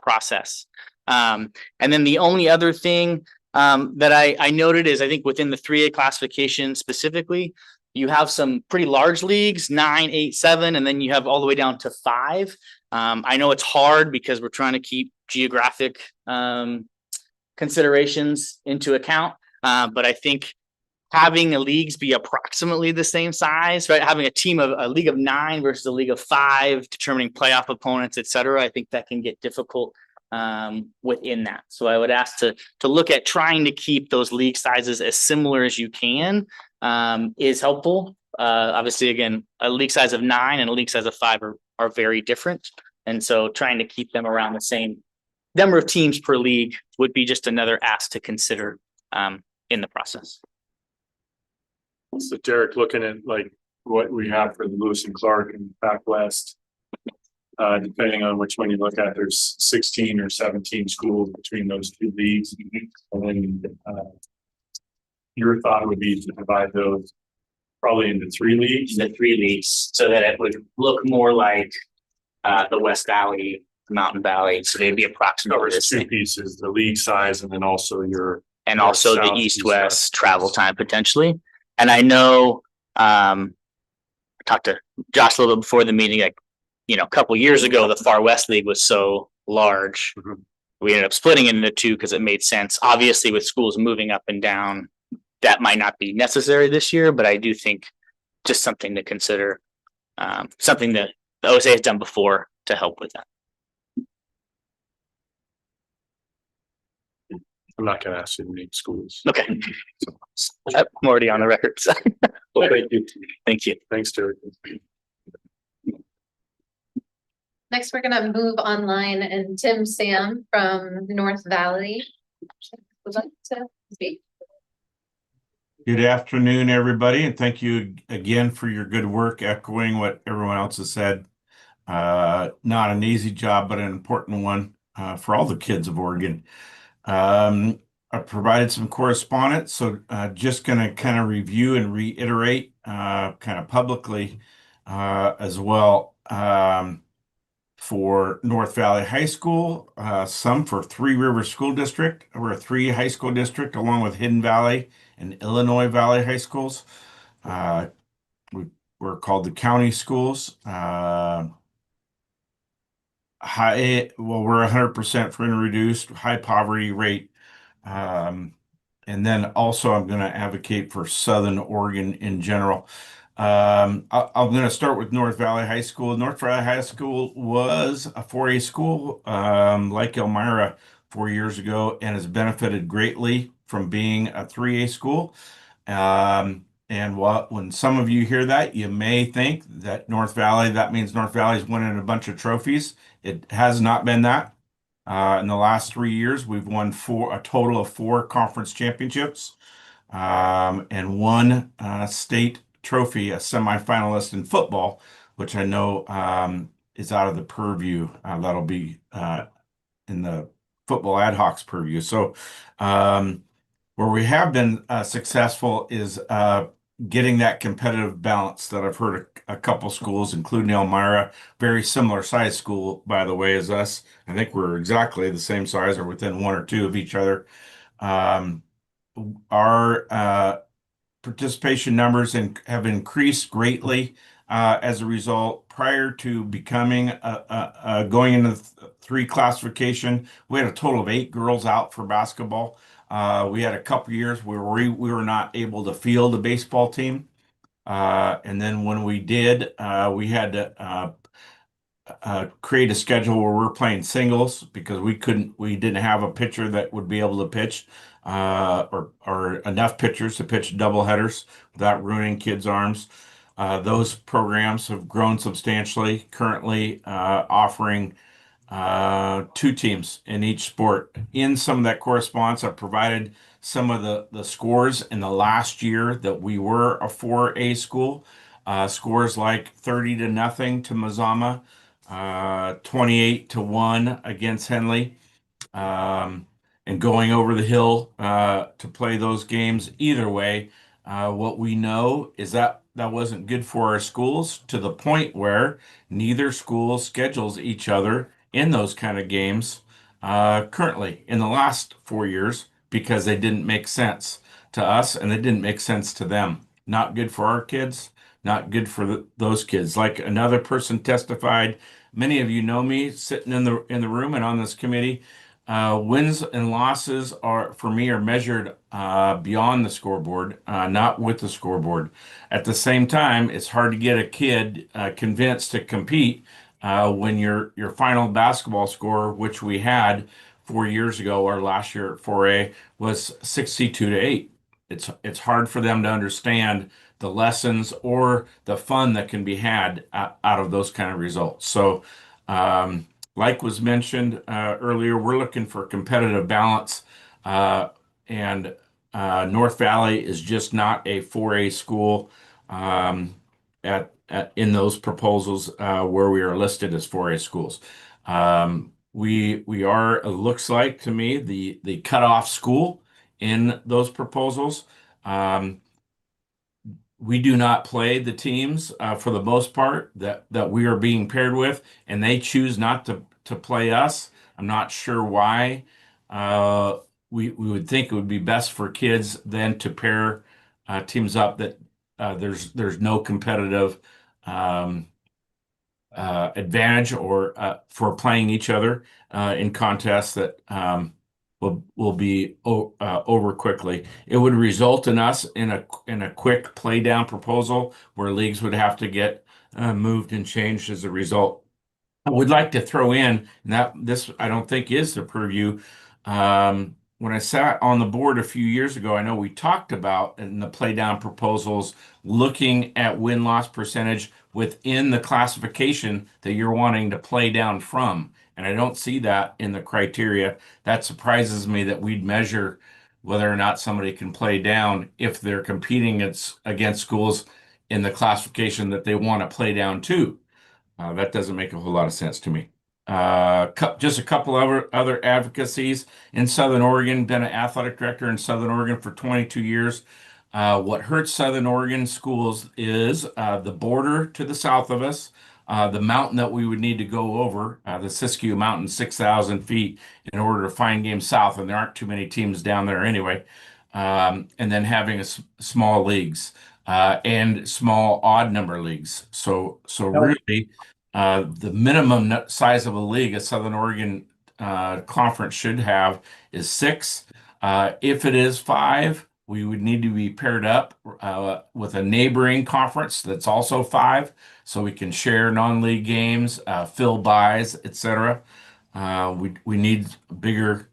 process. And then the only other thing that I noted is, I think within the 3A classification specifically, you have some pretty large leagues, 9, 8, 7, and then you have all the way down to 5. I know it's hard because we're trying to keep geographic considerations into account, but I think having the leagues be approximately the same size, right? Having a league of 9 versus a league of 5, determining playoff opponents, et cetera. I think that can get difficult within that. So I would ask to look at trying to keep those league sizes as similar as you can is helpful. Obviously, again, a league size of 9 and a league size of 5 are very different. And so trying to keep them around the same number of teams per league would be just another ask to consider in the process. So Derek, looking at like what we have for the Lewis and Clark and back west, depending on which one you look at, there's 16 or 17 schools between those two leagues. And then your thought would be to divide those probably into 3 leagues. The 3 leagues, so that it would look more like the West Valley, Mountain Valley. So they'd be approximately the 2 same. pieces, the league size, and then also your And also the south, east-west travel time potentially. And I know, I talked to Josh a little bit before the meeting, like, you know, a couple years ago, the Far West League was so large. We ended up splitting it into 2 because it made sense. Obviously, with schools moving up and down, that might not be necessary this year, but I do think just something to consider, something that the OSA has done before to help with that. I'm not gonna ask you to name schools. Okay. I'm already on the record. So. Well, thank you. Thank you. Thanks, Derek. Next, we're gonna move online and Tim Sam from North Valley would like to speak. Good afternoon, everybody, and thank you again for your good work, echoing what everyone else has said. Not an easy job, but an important one for all the kids of Oregon. I provided some correspondence, so just going to kind of review and reiterate kind of publicly as well for North Valley High School, some for Three Rivers School District. We're a 3 high school district along with Hidden Valley and Illinois Valley High Schools. We're called the county schools. We're 100% free and reduced, high poverty rate. And then also I'm going to advocate for Southern Oregon in general. I'm going to start with North Valley High School. North Valley High School was a 4A school, like Elmira 4 years ago, and has benefited greatly from being a 3A school. And when some of you hear that, you may think that North Valley, that means North Valley's winning a bunch of trophies. It has not been that. In the last 3 years, we've won a total of 4 conference championships, and 1 state trophy, a semifinalist in football, which I know is out of the purview. That'll be in the football ad hoc's purview. So where we have been successful is getting that competitive balance that I've heard a couple schools, including Elmira, very similar size school, by the way, as us. I think we're exactly the same size or within 1 or 2 of each other. Our participation numbers have increased greatly as a result. Prior to becoming going into 3 classification, we had a total of 8 girls out for basketball. We had a couple years where we were not able to field a baseball team. And then when we did, we had to create a schedule where we're playing singles because we didn't have a pitcher that would be able to pitch or enough pitchers to pitch double headers without ruining kids' arms. Those programs have grown substantially, currently offering 2 teams in each sport. In some of that correspondence, I've provided some of the scores in the last year that we were a 4A school. Scores like 30-0 to Mazama, 28-1 against Henley, and going over the hill to play those games. Either way, what we know is that wasn't good for our schools, to the point where neither school schedules each other in those kind of games currently in the last 4 years, because they didn't make sense to us and they didn't make sense to them. Not good for our kids, not good for those kids. Like another person testified, many of you know me sitting in the room and on this committee. Wins and losses are measured beyond the scoreboard, not with the scoreboard. At the same time, it's hard to get a kid convinced to compete when your final basketball score, which we had 4 years ago or last year at 4A, was 62-8. It's hard for them to understand the lessons or the fun that can be had out of those kind of results. So, like was mentioned earlier, we're looking for competitive balance, and North Valley is just not a 4A school in those proposals where we are listed as 4A schools. We are, it looks like to me, the cutoff school in those proposals. We do not play the teams for the most part that we are being paired with, and they choose not to play us. I'm not sure why. We would think it would be best for kids then to pair teams up that there's no competitive advantage or for playing each other in contests that will be over quickly. It would result in us in a quick play down proposal where leagues would have to get moved and changed as a result. I would like to throw in that this I don't think is the purview. When I sat on the board a few years ago, I know we talked about in the play down proposals looking at win-loss percentage within the classification that you're wanting to play down from. And I don't see that in the criteria. That surprises me that we'd measure whether or not somebody can play down if they're competing against schools in the classification that they want to play down to. That doesn't make a whole lot of sense to me. Just a couple other advocacies in Southern Oregon. Been an athletic director in Southern Oregon for 22 years. What hurts Southern Oregon schools is the border to the south of us, the mountain that we would need to go over, the Siskiyou Mountain, 6,000 feet, in order to find games south, and there aren't too many teams down there anyway. And then having small leagues and small odd number leagues. So really, the minimum size of a league a Southern Oregon conference should have is 6. If it is 5, we would need to be paired up with a neighboring conference that's also 5, so we can share non-league games, fill buys, etc. We need bigger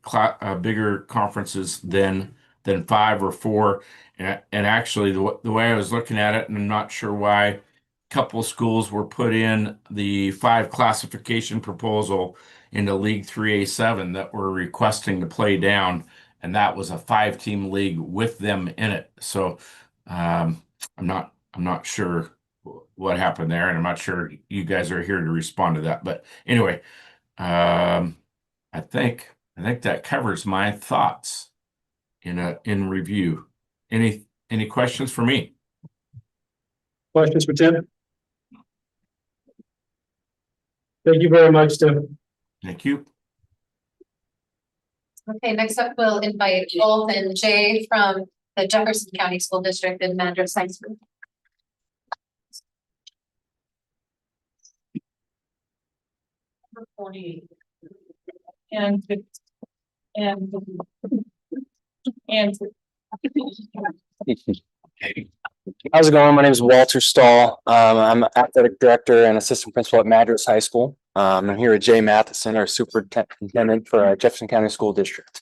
conferences than 5 or 4. And actually, the way I was looking at it, and I'm not sure why, couple schools were put in the 5 classification proposal into League 3A7 that were requesting to play down, and that was a 5-team league with them in it. So I'm not sure what happened there, and I'm not sure you guys are here to respond to that. But anyway, I think that covers my thoughts in review. Any questions for me? Questions for Tim? Thank you very much, Tim. Thank you. Okay, next up, we'll invite Wolf and Jay from the Jefferson County School District in Madras High School. Number 48. And How's it going? My name is Walter Stahl. I'm athletic director and assistant principal at Madras High School. I'm here with Jay Matheson, our superintendent for our Jefferson County School District.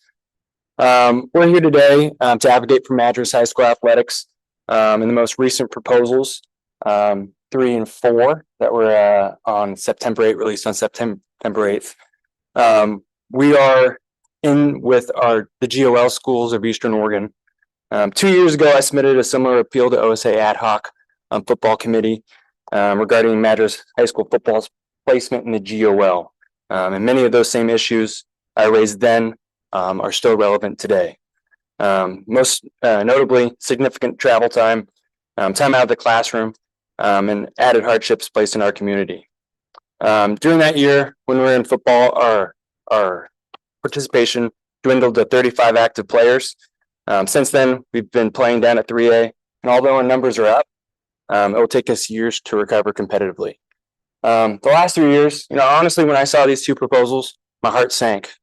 We're here today to advocate for Madras High School athletics in the most recent proposals, 3 and 4 that were on September 8th, released on September 8th. We are in with the GOL schools of Eastern Oregon. 2 years ago, I submitted a similar appeal to OSA ad hoc football committee regarding Madras High School football's placement in the GOL. And many of those same issues I raised then are still relevant today. Most notably, significant travel time, time out of the classroom, and added hardships placed in our community. During that year, when we were in football, our participation dwindled to 35 active players. Since then, we've been playing down at 3A, and although our numbers are up, it will take us years to recover competitively. The last 3 years, honestly, when I saw these 2 proposals, my heart sank.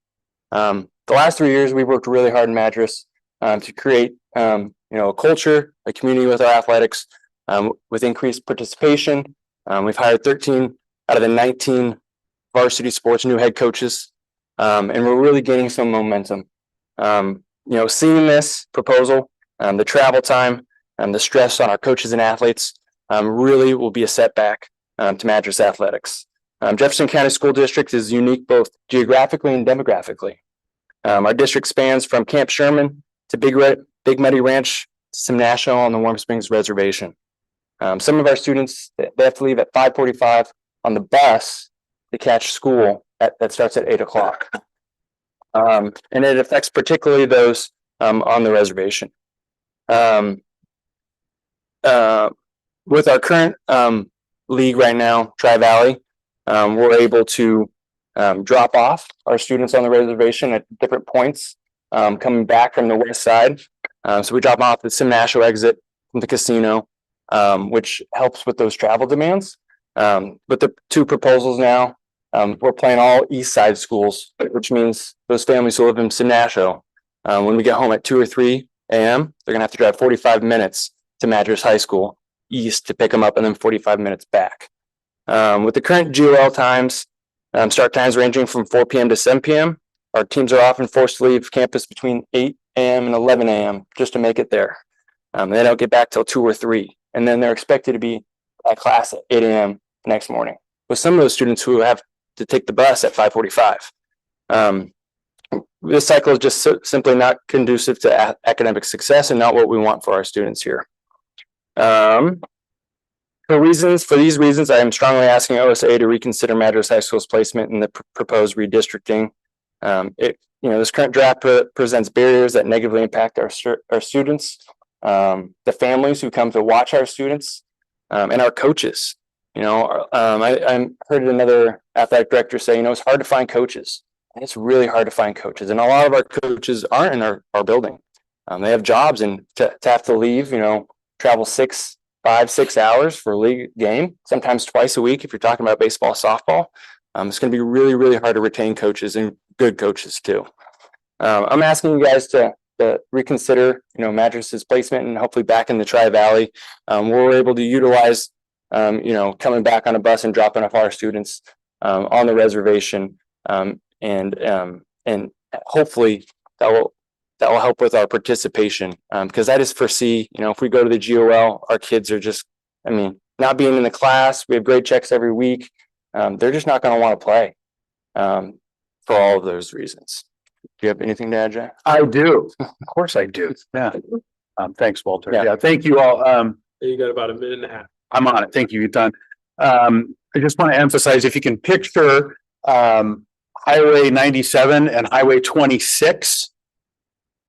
The last 3 years, we've worked really hard in Madras to create, a culture, a community with our athletics, with increased participation. We've hired 13 out of the 19 varsity sports, new head coaches. And we're really gaining some momentum. Seeing this proposal, the travel time, the stress on our coaches and athletes, really will be a setback to Madras athletics. Jefferson County School District is unique both geographically and demographically. Our district spans from Camp Sherman to Big Muddy Ranch to Sim National on the Warm Springs Reservation. Some of our students, they have to leave at 5:45 on the bus to catch school that starts at 8 o'clock. And it affects particularly those on the reservation. With our current league right now, Tri-Valley, we're able to drop off our students on the reservation at different points coming back from the west side. So we drop them off the Sim National exit from the casino, which helps with those travel demands. But the two proposals now, we're playing all east side schools, which means those families who live in Sim National, when we get home at 2 or 3 a.m., they're gonna have to drive 45 minutes to Madras High School east to pick them up and then 45 minutes back. With the current GOL times, start times ranging from 4 p.m. to 7 p.m., our teams are often forced to leave campus between 8 a.m. and 11 a.m. just to make it there. They don't get back till 2 or 3, and then they're expected to be at class at 8 a.m. the next morning. With some of those students who have to take the bus at 5:45. This cycle is just simply not conducive to academic success and not what we want for our students here. For these reasons, I am strongly asking OSA to reconsider Madras High School's placement in the proposed redistricting. This current draft presents barriers that negatively impact our students, the families who come to watch our students, and our coaches. I heard another athletic director say, it's hard to find coaches. It's really hard to find coaches, and a lot of our coaches aren't in our building. They have jobs, and to have to leave, travel 5, 6 hours for a league game, sometimes twice a week if you're talking about baseball, softball. It's going to be really, really hard to retain coaches and good coaches too. I'm asking you guys to reconsider, Madras's placement and hopefully back in the Tri-Valley, where we're able to utilize, coming back on a bus and dropping off our students on the reservation, and hopefully that will help with our participation, because I just foresee, if we go to the GOL, our kids are just, not being in the class. We have grade checks every week. They're just not going to want to play for all of those reasons. Do you have anything to add, Jack? I do. Of course I do. Yeah. Thanks, Walter. Yeah. Thank you all. You got about a minute and a half. I'm on it. Thank you, Ethan. I just want to emphasize, if you can picture Highway 97 and Highway 26,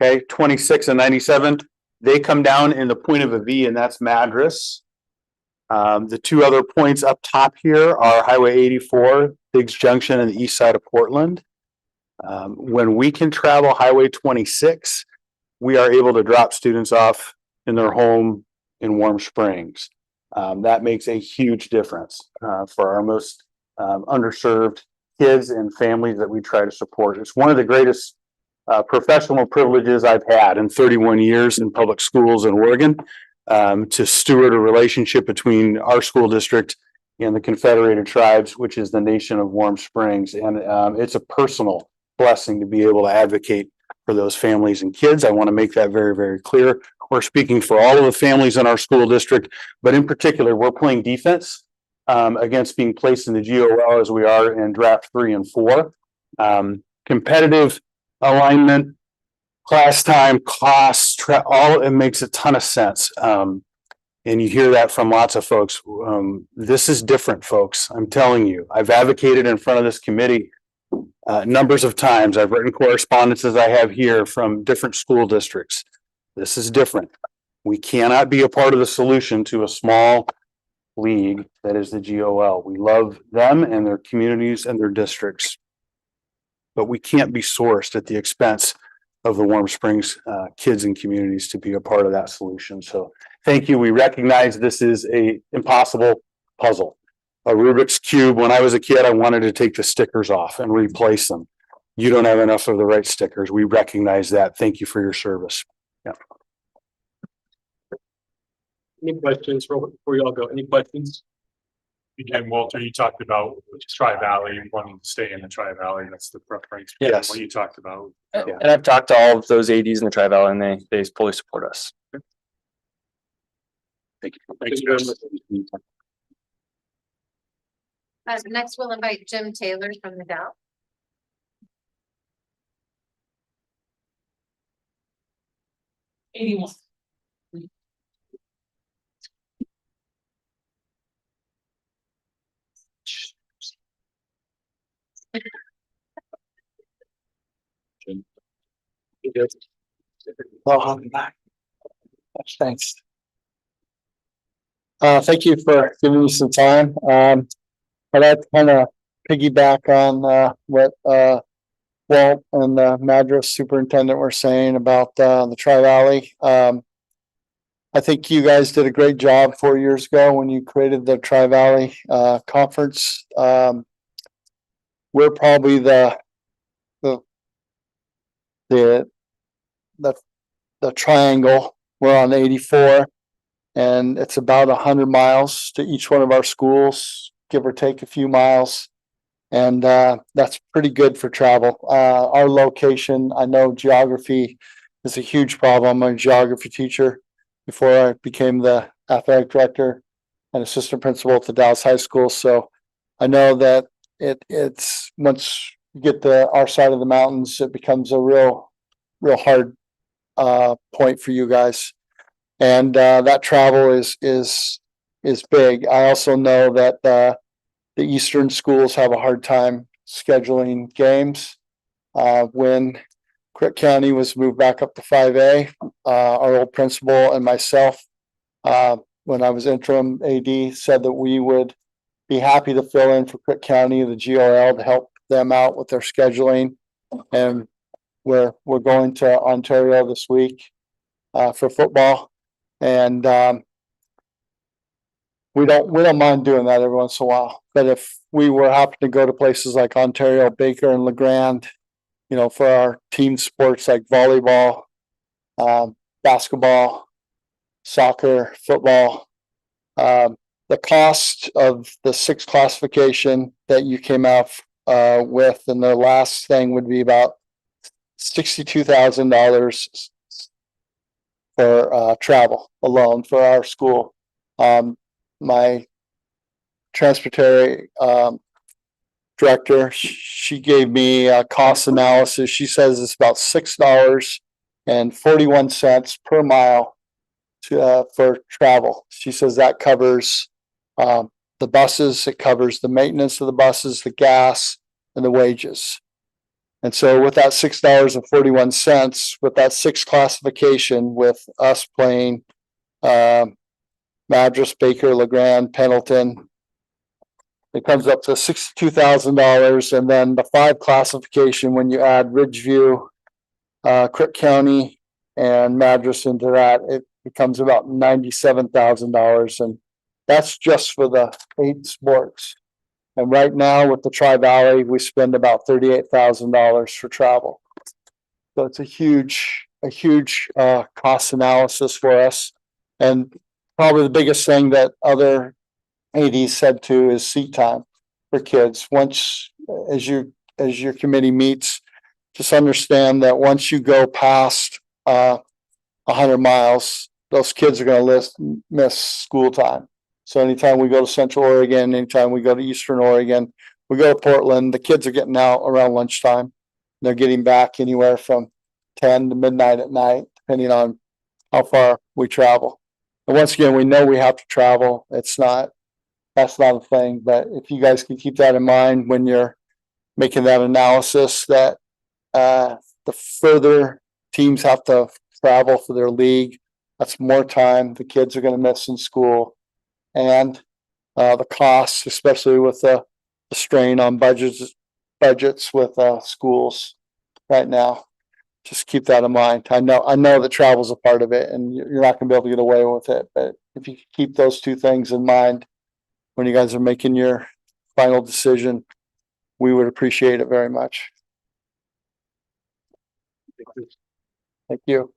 okay, 26 and 97, they come down in the point of a V, and that's Madras. The two other points up top here are Highway 84, Biggs Junction, and the east side of Portland. When we can travel Highway 26, we are able to drop students off in their home in Warm Springs. That makes a huge difference for our most underserved kids and families that we try to support. It's one of the greatest professional privileges I've had in 31 years in public schools in Oregon, to steward a relationship between our school district and the Confederated Tribes, which is the nation of Warm Springs. And it's a personal blessing to be able to advocate for those families and kids. I want to make that very, very clear. We're speaking for all of the families in our school district, but in particular, we're playing defense against being placed in the GOL as we are in draft 3 and 4. Competitive alignment, class time, costs, all it makes a ton of sense. And you hear that from lots of folks. This is different, folks. I'm telling you, I've advocated in front of this committee numbers of times. I've written correspondences I have here from different school districts. This is different. We cannot be a part of the solution to a small league that is the GOL. We love them and their communities and their districts, but we can't be sourced at the expense of the Warm Springs kids and communities to be a part of that solution. So thank you. We recognize this is a impossible puzzle. A Rubik's Cube. When I was a kid, I wanted to take the stickers off and replace them. You don't have enough of the right stickers. We recognize that. Thank you for your service. Yeah. Any questions before you all go? Any questions? again, Walter, you talked about Tri-Valley, wanting to stay in the Tri-Valley. That's the preference. Yes. What you talked about. And I've talked to all of those ADs in the Tri-Valley and they fully support us. Thank you. Thank you very much. Next, we'll invite Jim Taylor from the Dow. Eighty-one. Well, I'm back. Thanks. Thank you for giving me some time. I'd like to kind of piggyback on, what, Walt and the Madras superintendent were saying about, the Tri-Valley. I think you guys did a great job 4 years ago when you created the Tri-Valley, conference. We're probably the triangle. We're on 84 and it's about 100 miles to each one of our schools, give or take a few miles. And that's pretty good for travel. Our location, I know geography is a huge problem. I'm a geography teacher before I became the athletic director and assistant principal at the Dallas High School. So I know that it's once you get to our side of the mountains, it becomes a real hard point for you guys. And that travel is big. I also know that the eastern schools have a hard time scheduling games. When Crick County was moved back up to 5A, our old principal and myself, when I was interim AD, said that we would be happy to fill in for Crick County, the GRL, to help them out with their scheduling. And we're going to Ontario this week for football. And we don't mind doing that every once in a while. But if we were happy to go to places like Ontario, Baker and LeGrand, you know, for our team sports like volleyball, basketball, soccer, football, the cost of the 6 classification that you came out with, and the last thing would be about $62,000 for travel alone for our school. My transportatory director, she gave me a cost analysis. She says it's about $6.41 per mile to for travel. She says that covers the buses, it covers the maintenance of the buses, the gas, and the wages. And so with that $6.41, with that 6 classification, with us playing Madras, Baker, LeGrand, Pendleton, it comes up to $62,000. And then the 5 classification, when you add Ridgeview, Crick County, and Madras into that, it becomes about $97,000. And that's just for the 8 sports. And right now with the Tri-Valley, we spend about $38,000 for travel. So it's a huge cost analysis for us. And probably the biggest thing that other ADs said too is seat time for kids. Once, as your committee meets, just understand that once you go past 100 miles, those kids are going to miss school time. So anytime we go to Central Oregon, anytime we go to Eastern Oregon, we go to Portland, the kids are getting out around lunchtime. They're getting back anywhere from 10 to midnight at night, depending on how far we travel. And once again, we know we have to travel. That's not a thing, but if you guys can keep that in mind when you're making that analysis, that the further teams have to travel for their league, that's more time the kids are going to miss in school. And the costs, especially with the strain on budgets with schools right now. Just keep that in mind. I know that travel's a part of it and you're not gonna be able to get away with it, but if you keep those 2 things in mind when you guys are making your final decision, we would appreciate it very much. Thank you.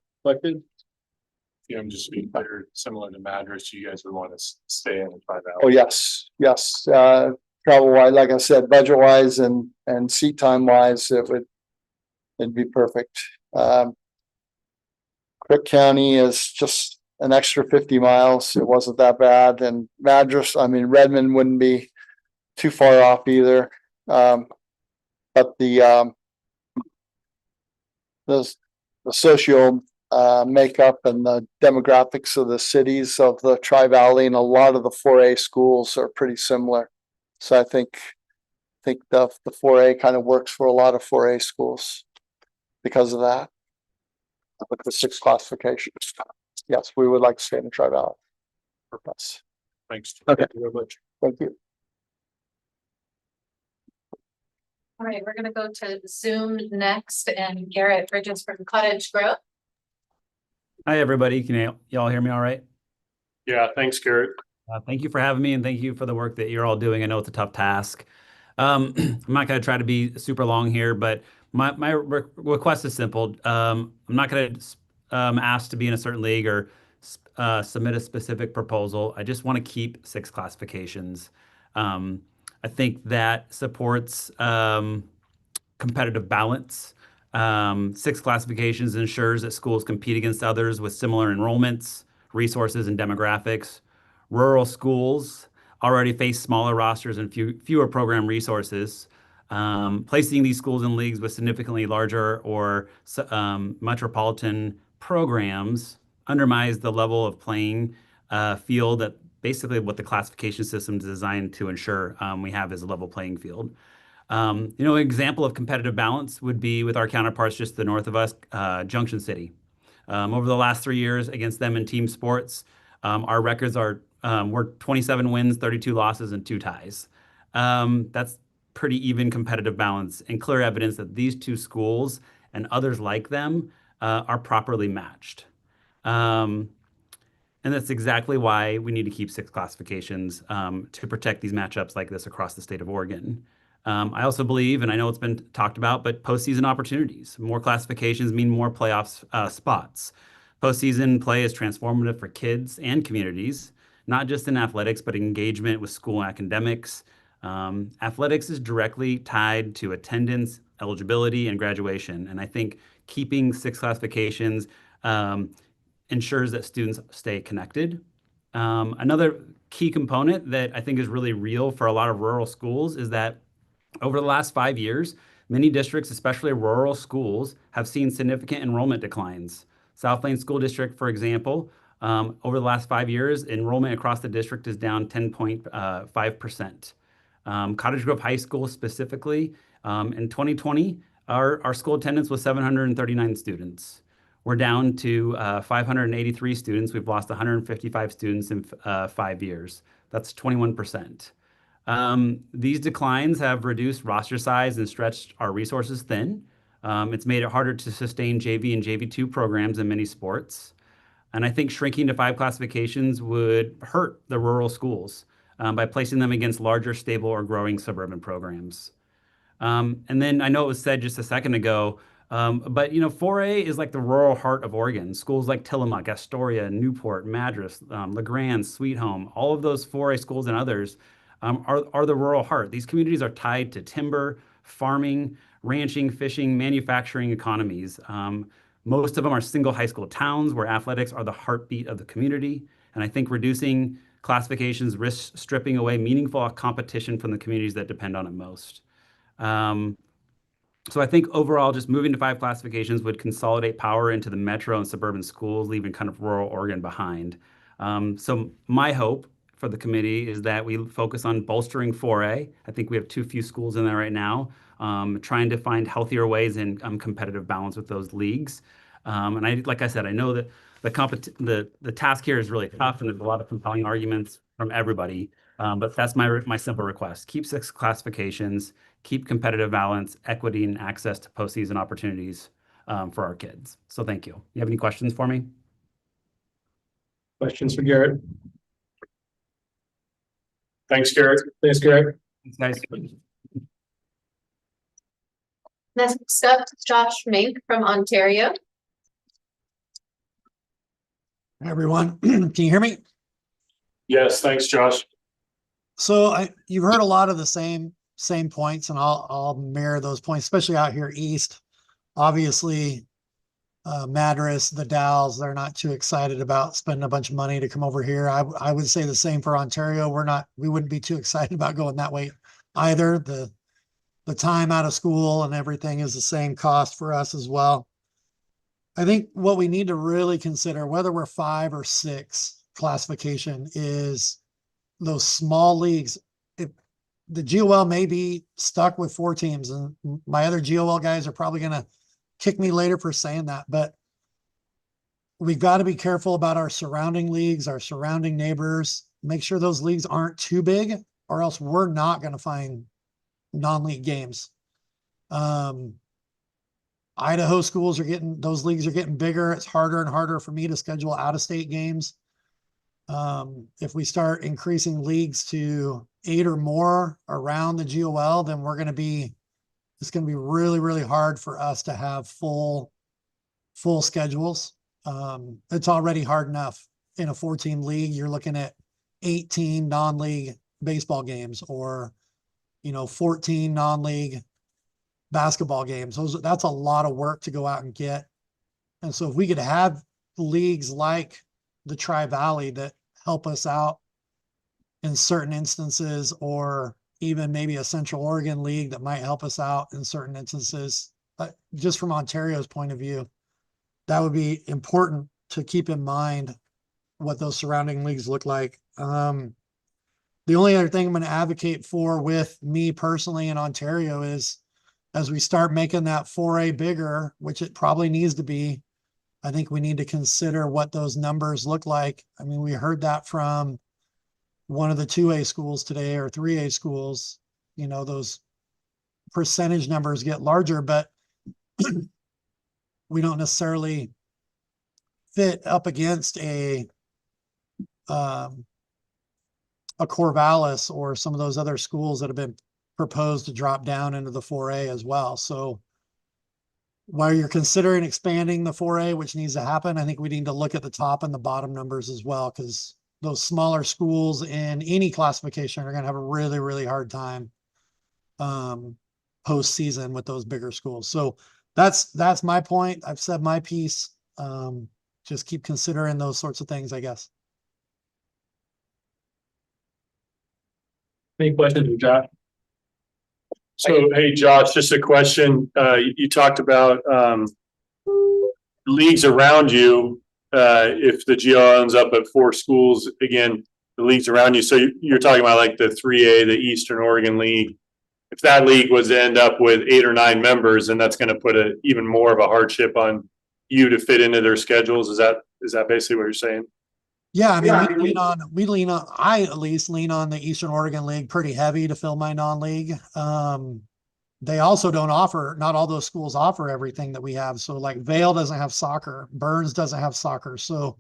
just be clear, similar to Madras, you guys would want to stay in and try that. Oh, yes, yes, travel wise, like I said, budget wise and seat time wise, it'd be perfect. Crick County is just an extra 50 miles. It wasn't that bad. And Madras, I mean, Redmond wouldn't be too far off either. But the social makeup and the demographics of the cities of the Tri-Valley and a lot of the 4A schools are pretty similar. So I think the 4A kind of works for a lot of 4A schools because of that. With the 6 classifications. Yes, we would like to stay in the Tri-Valley. Purpose. Thanks. Okay. Thank you very much. Thank you. All right, we're gonna go to Zoom next, and Garrett Bridges from Cottage Grove. Hi, everybody. Can y'all hear me all right? Yeah, thanks, Garrett. Thank you for having me and thank you for the work that you're all doing. I know it's a tough task. I'm not going to try to be super long here, but my request is simple. I'm not going to ask to be in a certain league or submit a specific proposal. I just want to keep 6 classifications. I think that supports competitive balance. 6 classifications ensures that schools compete against others with similar enrollments, resources, and demographics. Rural schools already face smaller rosters and fewer program resources. Placing these schools in leagues with significantly larger or metropolitan programs undermines the level of playing field that basically what the classification system is designed to ensure we have is a level playing field. An example of competitive balance would be with our counterparts just to the north of us, Junction City. Over the last 3 years against them in team sports, our records were 27 wins, 32 losses, and 2 ties. That's pretty even competitive balance and clear evidence that these 2 schools and others like them are properly matched. And that's exactly why we need to keep 6 classifications to protect these matchups like this across the state of Oregon. I also believe, and I know it's been talked about, but postseason opportunities. More classifications mean more playoff spots. Postseason play is transformative for kids and communities, not just in athletics, but engagement with school academics. Athletics is directly tied to attendance, eligibility, and graduation. And I think keeping 6 classifications ensures that students stay connected. Another key component that I think is really real for a lot of rural schools is that over the last 5 years, many districts, especially rural schools, have seen significant enrollment declines. South Plains School District, for example, over the last 5 years, enrollment across the district is down 10.5%. Cottage Grove High School specifically, in 2020, our school attendance was 739 students. We're down to 583 students. We've lost 155 students in 5 years. That's 21%. These declines have reduced roster size and stretched our resources thin. It's made it harder to sustain JV and JV2 programs in many sports. And I think shrinking to 5 classifications would hurt the rural schools by placing them against larger, stable, or growing suburban programs. And then I know it was said just a second ago, but 4A is like the rural heart of Oregon. Schools like Tillamook, Astoria, Newport, Madras, LeGrand, Sweet Home, all of those 4A schools and others are the rural heart. These communities are tied to timber, farming, ranching, fishing, manufacturing economies. Most of them are single high school towns where athletics are the heartbeat of the community. And I think reducing classifications risks stripping away meaningful competition from the communities that depend on it most. So I think overall, just moving to 5 classifications would consolidate power into the metro and suburban schools, leaving kind of rural Oregon behind. So my hope for the committee is that we focus on bolstering 4A. I think we have too few schools in there right now, trying to find healthier ways in competitive balance with those leagues. And like I said, I know that the task here is really tough and there's a lot of compelling arguments from everybody. But that's my simple request. Keep 6 classifications, keep competitive balance, equity, and access to postseason opportunities for our kids. So thank you. You have any questions for me? Questions for Garrett? Thanks, Garrett. Thanks, Garrett. Thanks, Next up, Josh Mink from Ontario. Everyone, can you hear me? Yes, thanks, Josh. So you've heard a lot of the same points, and I'll mirror those points, especially out here east. Obviously, Madras, the Dalles, they're not too excited about spending a bunch of money to come over here. I would say the same for Ontario. We wouldn't be too excited about going that way either. The time out of school and everything is the same cost for us as well. I think what we need to really consider, whether we're 5 or 6 classification, is those small leagues. If the GOL may be stuck with 4 teams, and my other GOL guys are probably going to kick me later for saying that, but we've got to be careful about our surrounding leagues, our surrounding neighbors, make sure those leagues aren't too big, or else we're not going to find non-league games. Idaho schools those leagues are getting bigger. It's harder and harder for me to schedule out-of-state games. If we start increasing leagues to 8 or more around the GOL, then it's going to be really, really hard for us to have full schedules. It's already hard enough in a 4-team league. You're looking at 18 non-league baseball games, or 14 non-league basketball games. That's a lot of work to go out and get. And so if we could have leagues like the Tri-Valley that help us out in certain instances, or even maybe a Central Oregon league that might help us out in certain instances, just from Ontario's point of view, that would be important to keep in mind what those surrounding leagues look like. The only other thing I'm going to advocate for with me personally in Ontario is, as we start making that 4A bigger, which it probably needs to be, I think we need to consider what those numbers look like. I mean, we heard that from one of the 2A schools today, or 3A schools. Those percentage numbers get larger, but we don't necessarily fit up against a Corvallis or some of those other schools that have been proposed to drop down into the 4A as well. So while you're considering expanding the 4A, which needs to happen, I think we need to look at the top and the bottom numbers as well, because those smaller schools in any classification are going to have a really, really hard time postseason with those bigger schools. So that's my point. I've said my piece. Just keep considering those sorts of things, I guess. Any questions, Josh? So, hey, Josh, just a question. You talked about leagues around you. If the GO ends up at 4 schools, again, the leagues around you. So you're talking about like the 3A, the Eastern Oregon League. If that league was to end up with 8 or 9 members, then that's going to put even more of a hardship on you to fit into their schedules. Is that basically what you're saying? Yeah, I mean, I at least lean on the Eastern Oregon League pretty heavy to fill my non-league. They also don't offer, not all those schools offer everything that we have. So like Vail doesn't have soccer, Burns doesn't have soccer. So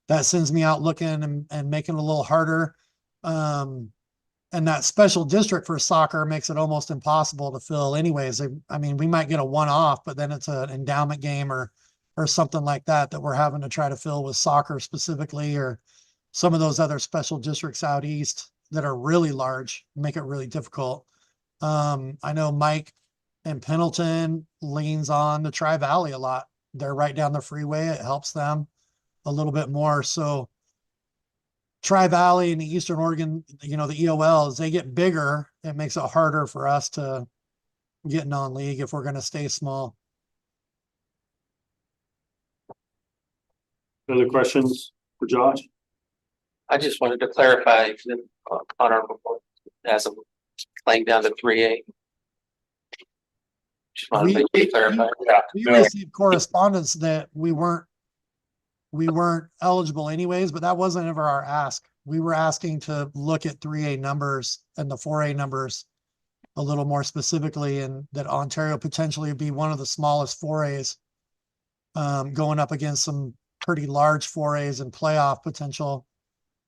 that sends me out looking and making it a little harder. And that special district for soccer makes it almost impossible to fill anyways. I mean, we might get a one-off, but then it's an endowment game or something like that we're having to try to fill with soccer specifically, or some of those other special districts out east that are really large, make it really difficult. I know Mike and Pendleton leans on the Tri-Valley a lot. They're right down the freeway. It helps them a little bit more. So Tri-Valley and the Eastern Oregon, the EOL, as they get bigger, it makes it harder for us to get non-league if we're going to stay small. Other questions for Josh? I just wanted to clarify on our report as of laying down to 3A. Just wanted to make it clarify. We received correspondence that we weren't eligible anyways, but that wasn't ever our ask. We were asking to look at 3A numbers and the 4A numbers a little more specifically, and that Ontario potentially would be one of the smallest 4As, going up against some pretty large 4As and playoff potential.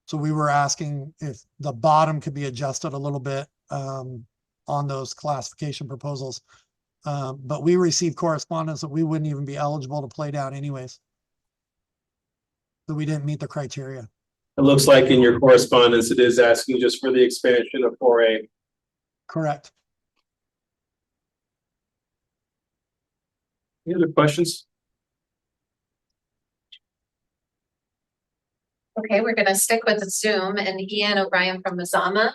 So we were asking if the bottom could be adjusted a little bit on those classification proposals. But we received correspondence that we wouldn't even be eligible to play down anyways. that we didn't meet the criteria. It looks like in your correspondence, it is asking just for the expansion of 4A. Correct. Any other questions? Okay, we're gonna stick with Zoom and Ian O'Brien from Mazama.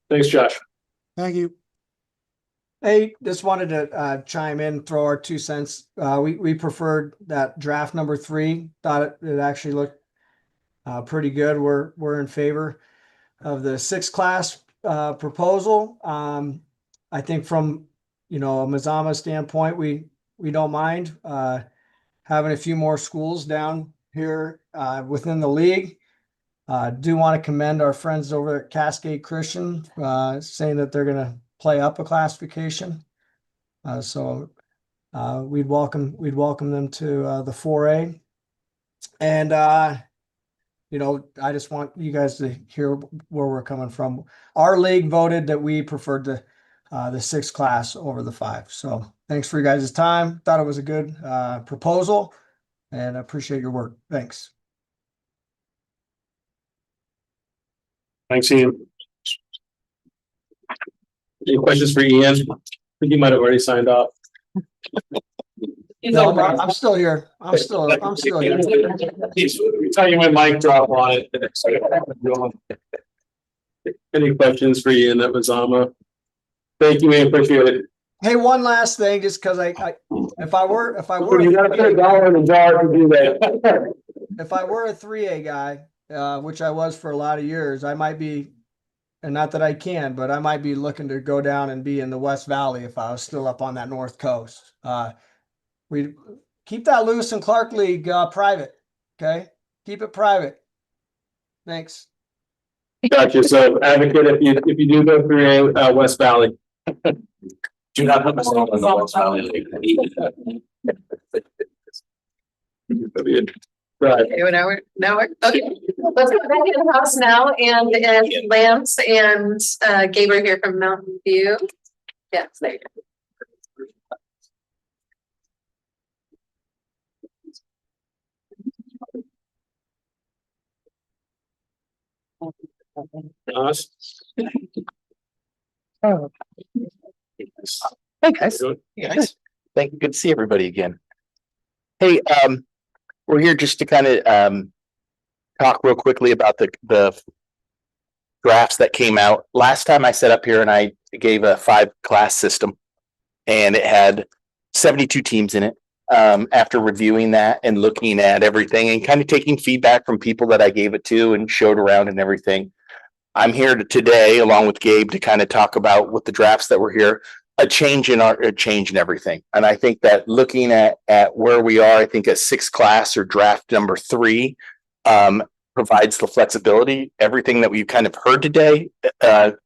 Thanks, Josh. Thank you. Hey, just wanted to chime in, throw our 2 cents. We preferred that draft number 3. Thought it actually looked pretty good. We're in favor of the 6th class proposal. I think from a Mazama standpoint, we don't mind having a few more schools down here within the league. Do want to commend our friends over at Cascade Christian, saying that they're going to play up a classification. So we'd welcome them to the 4A. And I just want you guys to hear where we're coming from. Our league voted that we preferred the 6th class over the 5. So thanks for you guys' time. Thought it was a good proposal, and I appreciate your work. Thanks. Thanks, Ian. Any questions for Ian? I think you might have already signed off. No, I'm still here. I'm still here. We tell you when mic drop on it. Any questions for Ian at Mazama? Thank you, we appreciate it. Hey, one last thing, just because if I were You gotta put a dollar in the jar to do that. if I were a 3A guy, which I was for a lot of years, I might be, and not that I can, but I might be looking to go down and be in the West Valley if I was still up on that North Coast. We keep that Lewis and Clark League private. Okay, keep it private. Thanks. Gotcha. So advocate if you do go through West Valley. Do not put myself in the West Valley League. Right. Okay, now we're okay. Let's go back in the house now, and Lance and Gabe are here from Mountain View. Yes, there you go. Us. Oh. Hey guys. Hey guys. Thank you. Good to see everybody again. Hey, we're here just to kind of talk real quickly about the drafts that came out. Last time I set up here and I gave a 5-class system, and it had 72 teams in it. After reviewing that and looking at everything and kind of taking feedback from people that I gave it to and showed around and everything, I'm here today, along with Gabe, to kind of talk about with the drafts that were here, a change in everything. And I think that looking at where we are, I think a 6th class or draft number 3 provides the flexibility. Everything that we've kind of heard today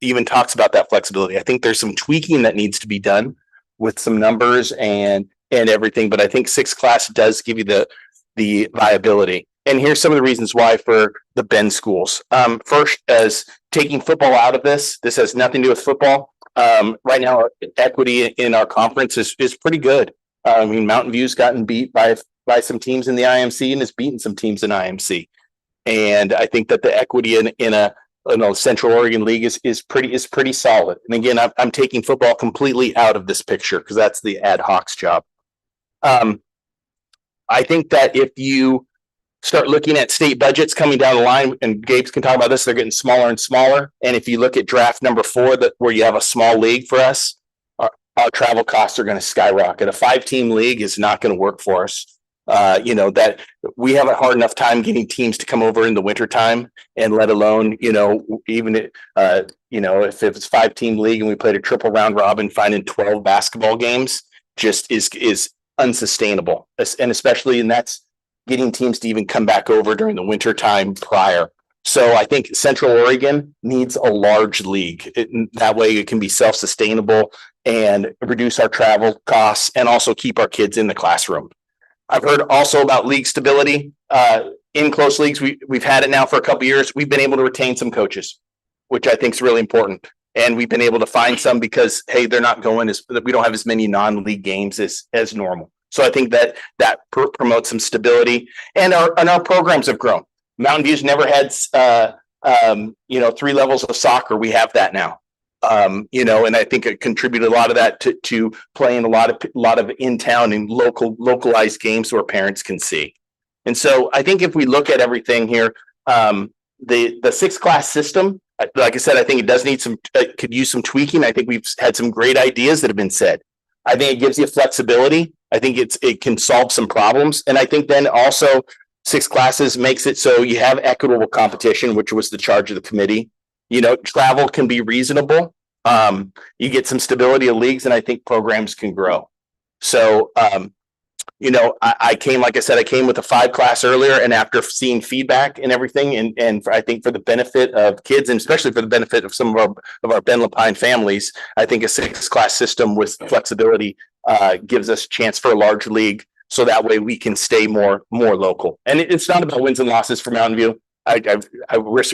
even talks about that flexibility. I think there's some tweaking that needs to be done with some numbers and everything, but I think 6th class does give you the viability. And here's some of the reasons why for the Bend schools. First, as taking football out of this has nothing to do with football. Right now, equity in our conference is pretty good. I mean, Mountain View's gotten beat by some teams in the IMC and has beaten some teams in IMC. And I think that the equity in a Central Oregon League is pretty solid. And again, I'm taking football completely out of this picture because that's the ad hoc's job. I think that if you start looking at state budgets coming down the line, and Gabe's can talk about this, they're getting smaller and smaller. And if you look at draft number 4, where you have a small league for us, our travel costs are going to skyrocket. A 5-team league is not going to work for us. That we have a hard enough time getting teams to come over in the wintertime, and let alone, even if it's 5-team league and we played a triple round robin, finding 12 basketball games just is unsustainable. And especially, and that's getting teams to even come back over during the winter time prior. So I think Central Oregon needs a large league. That way it can be self-sustainable and reduce our travel costs and also keep our kids in the classroom. I've heard also about league stability. In close leagues, we've had it now for a couple of years. We've been able to retain some coaches, which I think is really important. And we've been able to find some because, hey, they're not going we don't have as many non-league games as normal. So I think that promotes some stability, and our programs have grown. Mountain View's never had, 3 levels of soccer. We have that now. And I think it contributed a lot of that to playing a lot of in town and localized games where parents can see. And so I think if we look at everything here, the 6 class system, like I said, I think it does need could use some tweaking. I think we've had some great ideas that have been said. I think it gives you flexibility. I think it can solve some problems. And I think then also 6 classes makes it so you have equitable competition, which was the charge of the committee. Travel can be reasonable. You get some stability of leagues, and I think programs can grow. So, I came with a 5 class earlier, and after seeing feedback and everything, and I think for the benefit of kids, and especially for the benefit of some of our Ben Lapine families, I think a 6 class system with flexibility gives us a chance for a large league. So that way we can stay more local. And it's not about wins and losses for Mountain View. I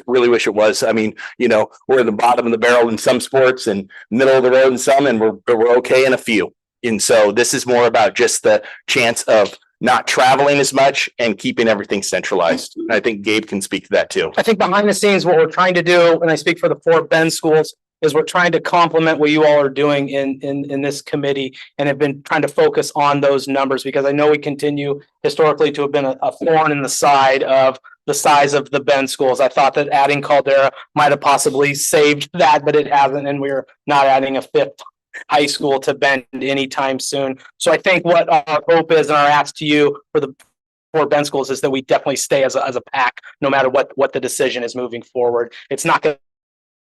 really wish it was. I mean, we're at the bottom of the barrel in some sports and middle of the road in some, and we're okay in a few. And so this is more about just the chance of not traveling as much and keeping everything centralized. And I think Gabe can speak to that too. I think behind the scenes, what we're trying to do, and I speak for the 4 Ben schools, is we're trying to complement what you all are doing in this committee, and have been trying to focus on those numbers, because I know we continue historically to have been a thorn in the side of the size of the Ben schools. I thought that adding Caldera might have possibly saved that, but it hasn't, and we're not adding a 5th high school to Bend anytime soon. So I think what our hope is, and our ask to you for the 4 Ben schools, is that we definitely stay as a pack, no matter what the decision is moving forward. It's not going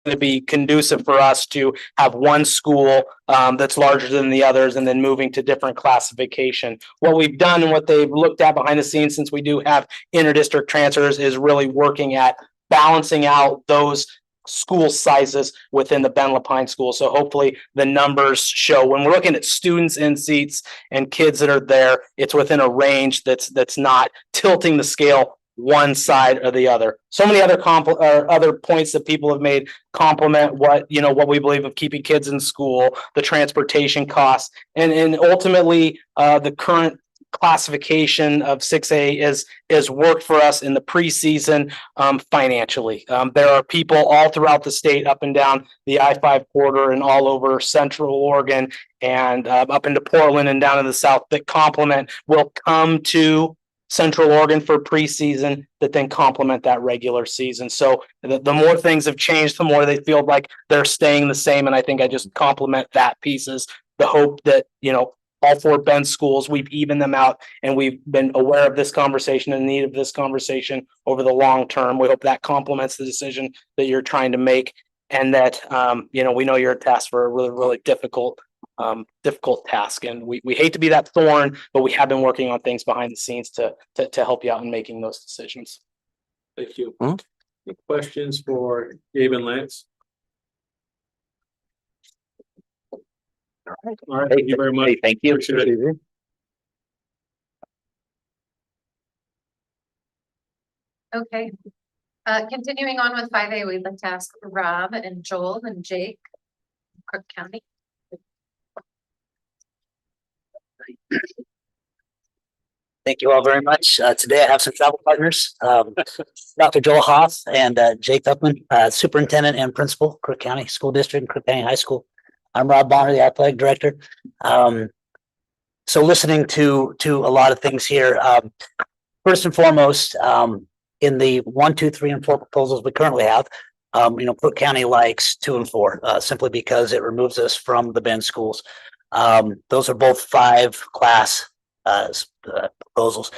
to be conducive for us to have one school that's larger than the others and then moving to different classification. What we've done and what they've looked at behind the scenes, since we do have interdistrict transfers, is really working at balancing out those school sizes within the Ben Lapine school. So hopefully the numbers show, when we're looking at students in seats and kids that are there, it's within a range that's not tilting the scale one side or the other. So many other other points that people have made complement what we believe of keeping kids in school, the transportation costs, and ultimately the current classification of 6A is worked for us in the preseason financially. There are people all throughout the state, up and down the I-5 corridor and all over Central Oregon and up into Portland and down in the South, that will come to Central Oregon for preseason that then complement that regular season. So the more things have changed, the more they feel like they're staying the same. And I think I just complement that piece, is the hope that, all 4 Ben schools, we've evened them out, and we've been aware of this conversation and the need of this conversation over the long term. We hope that complements the decision that you're trying to make, and that, we know you're tasked for a really, really difficult task, and we hate to be that thorn, but we have been working on things behind the scenes to help you out in making those decisions. Thank you. Any questions for Gabe and Lance? All right. Thank you very much. Thank you. Appreciate it. Okay. Continuing on with 5A, we'd like to ask Rob and Joel and Jake, Crook County. Thank you all very much. Today I have some travel partners, Dr. Joel Hoff and Jake Upman, Superintendent and Principal, Crook County School District and Crook County High School. I'm Rob Bonner, the Athletic Director. So listening to a lot of things here, first and foremost, in the 1, 2, 3, and 4 proposals we currently have, Crook County likes 2 and 4, simply because it removes us from the Ben schools. Those are both 5 class proposals.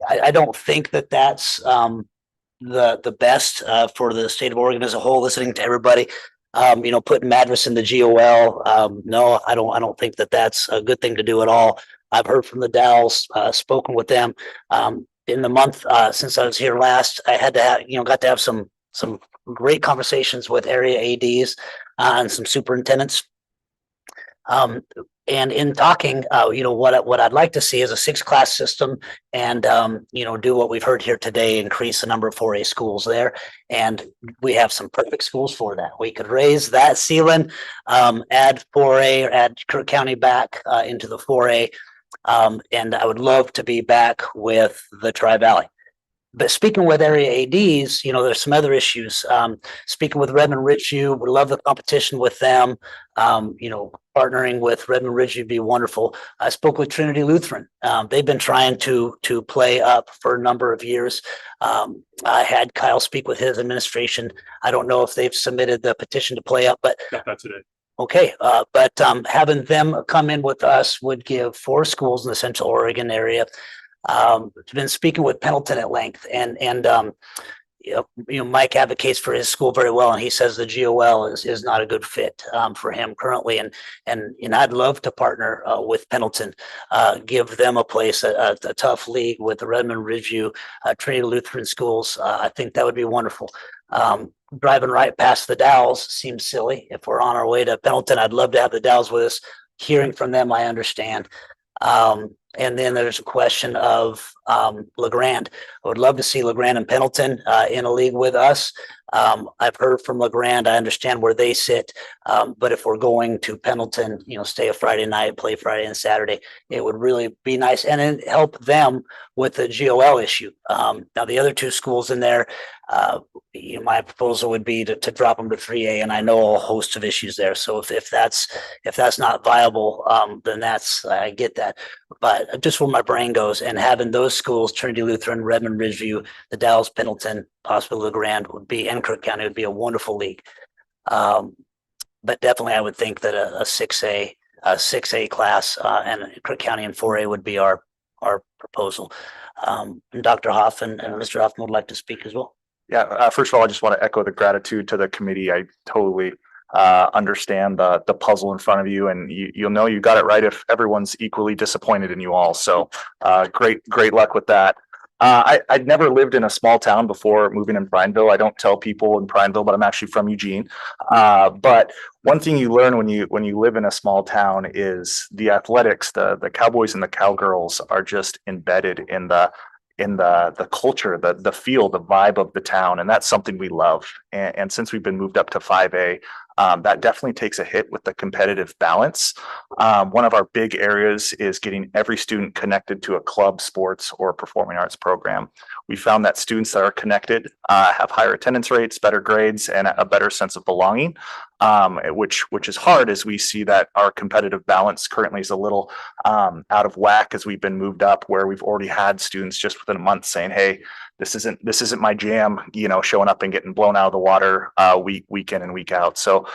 I don't think that that's the best for the state of Oregon as a whole. Listening to everybody, putting Madras in the GOL, no, I don't think that that's a good thing to do at all. I've heard from the Dowls, spoken with them. In the month since I was here last, I had to have, got to have some great conversations with area ADs and some superintendents. And in talking, what I'd like to see is a 6 class system, and do what we've heard here today, increase the number of 4A schools there. And we have some perfect schools for that. We could raise that ceiling, add 4A, or add Crook County back into the 4A. And I would love to be back with the Tri-Valley. But speaking with area ADs, you know, there's some other issues. Speaking with Redmond Ridgeview, we love the competition with them. You know, partnering with Redmond Ridgeview would be wonderful. I spoke with Trinity Lutheran. They've been trying to play up for a number of years. I had Kyle speak with his administration. I don't know if they've submitted the petition to play up, but Got that today. okay, but having them come in with us would give 4 schools in the Central Oregon area. Been speaking with Pendleton at length, and you know, Mike advocates for his school very well, and he says the GOL is not a good fit for him currently, and I'd love to partner with Pendleton, give them a place, a tough league with the Redmond Ridgeview, Trinity Lutheran schools. I think that would be wonderful. Driving right past the Dalles seems silly. If we're on our way to Pendleton, I'd love to have the Dalles with us. Hearing from them, I understand. And then there's a question of LeGrand. I would love to see LeGrand and Pendleton in a league with us. I've heard from LeGrand. I understand where they sit. But if we're going to Pendleton, you know, stay a Friday night, play Friday and Saturday, it would really be nice and then help them with the GOL issue. Now, the other 2 schools in there, you know, my proposal would be to drop them to 3A, and I know a host of issues there. So if that's not viable, then I get that. But just where my brain goes, and having those schools, Trinity Lutheran, Redmond Ridgeview, the Dalles, Pendleton, possibly LeGrand would be, and Kirk County would be a wonderful league. But definitely I would think that a 6A class and Kirk County and 4A would be our proposal. And Dr. Hoff and Mr. Hoffman would like to speak as well. Yeah, first of all, I just want to echo the gratitude to the committee. I totally understand the puzzle in front of you, and you'll know you got it right if everyone's equally disappointed in you all. So great luck with that. I'd never lived in a small town before moving in Prineville. I don't tell people in Prineville, but I'm actually from Eugene. But one thing you learn when you live in a small town is the athletics, the Cowboys and the Cowgirls are just embedded in the culture, the feel, the vibe of the town. And that's something we love. And since we've been moved up to 5A, that definitely takes a hit with the competitive balance. One of our big areas is getting every student connected to a club, sports, or performing arts program. We found that students that are connected have higher attendance rates, better grades, and a better sense of belonging, which is hard as we see that our competitive balance currently is a little out of whack as we've been moved up, where we've already had students just within a month saying, hey, this isn't my jam, you know, showing up and getting blown out of the water week in and week out. So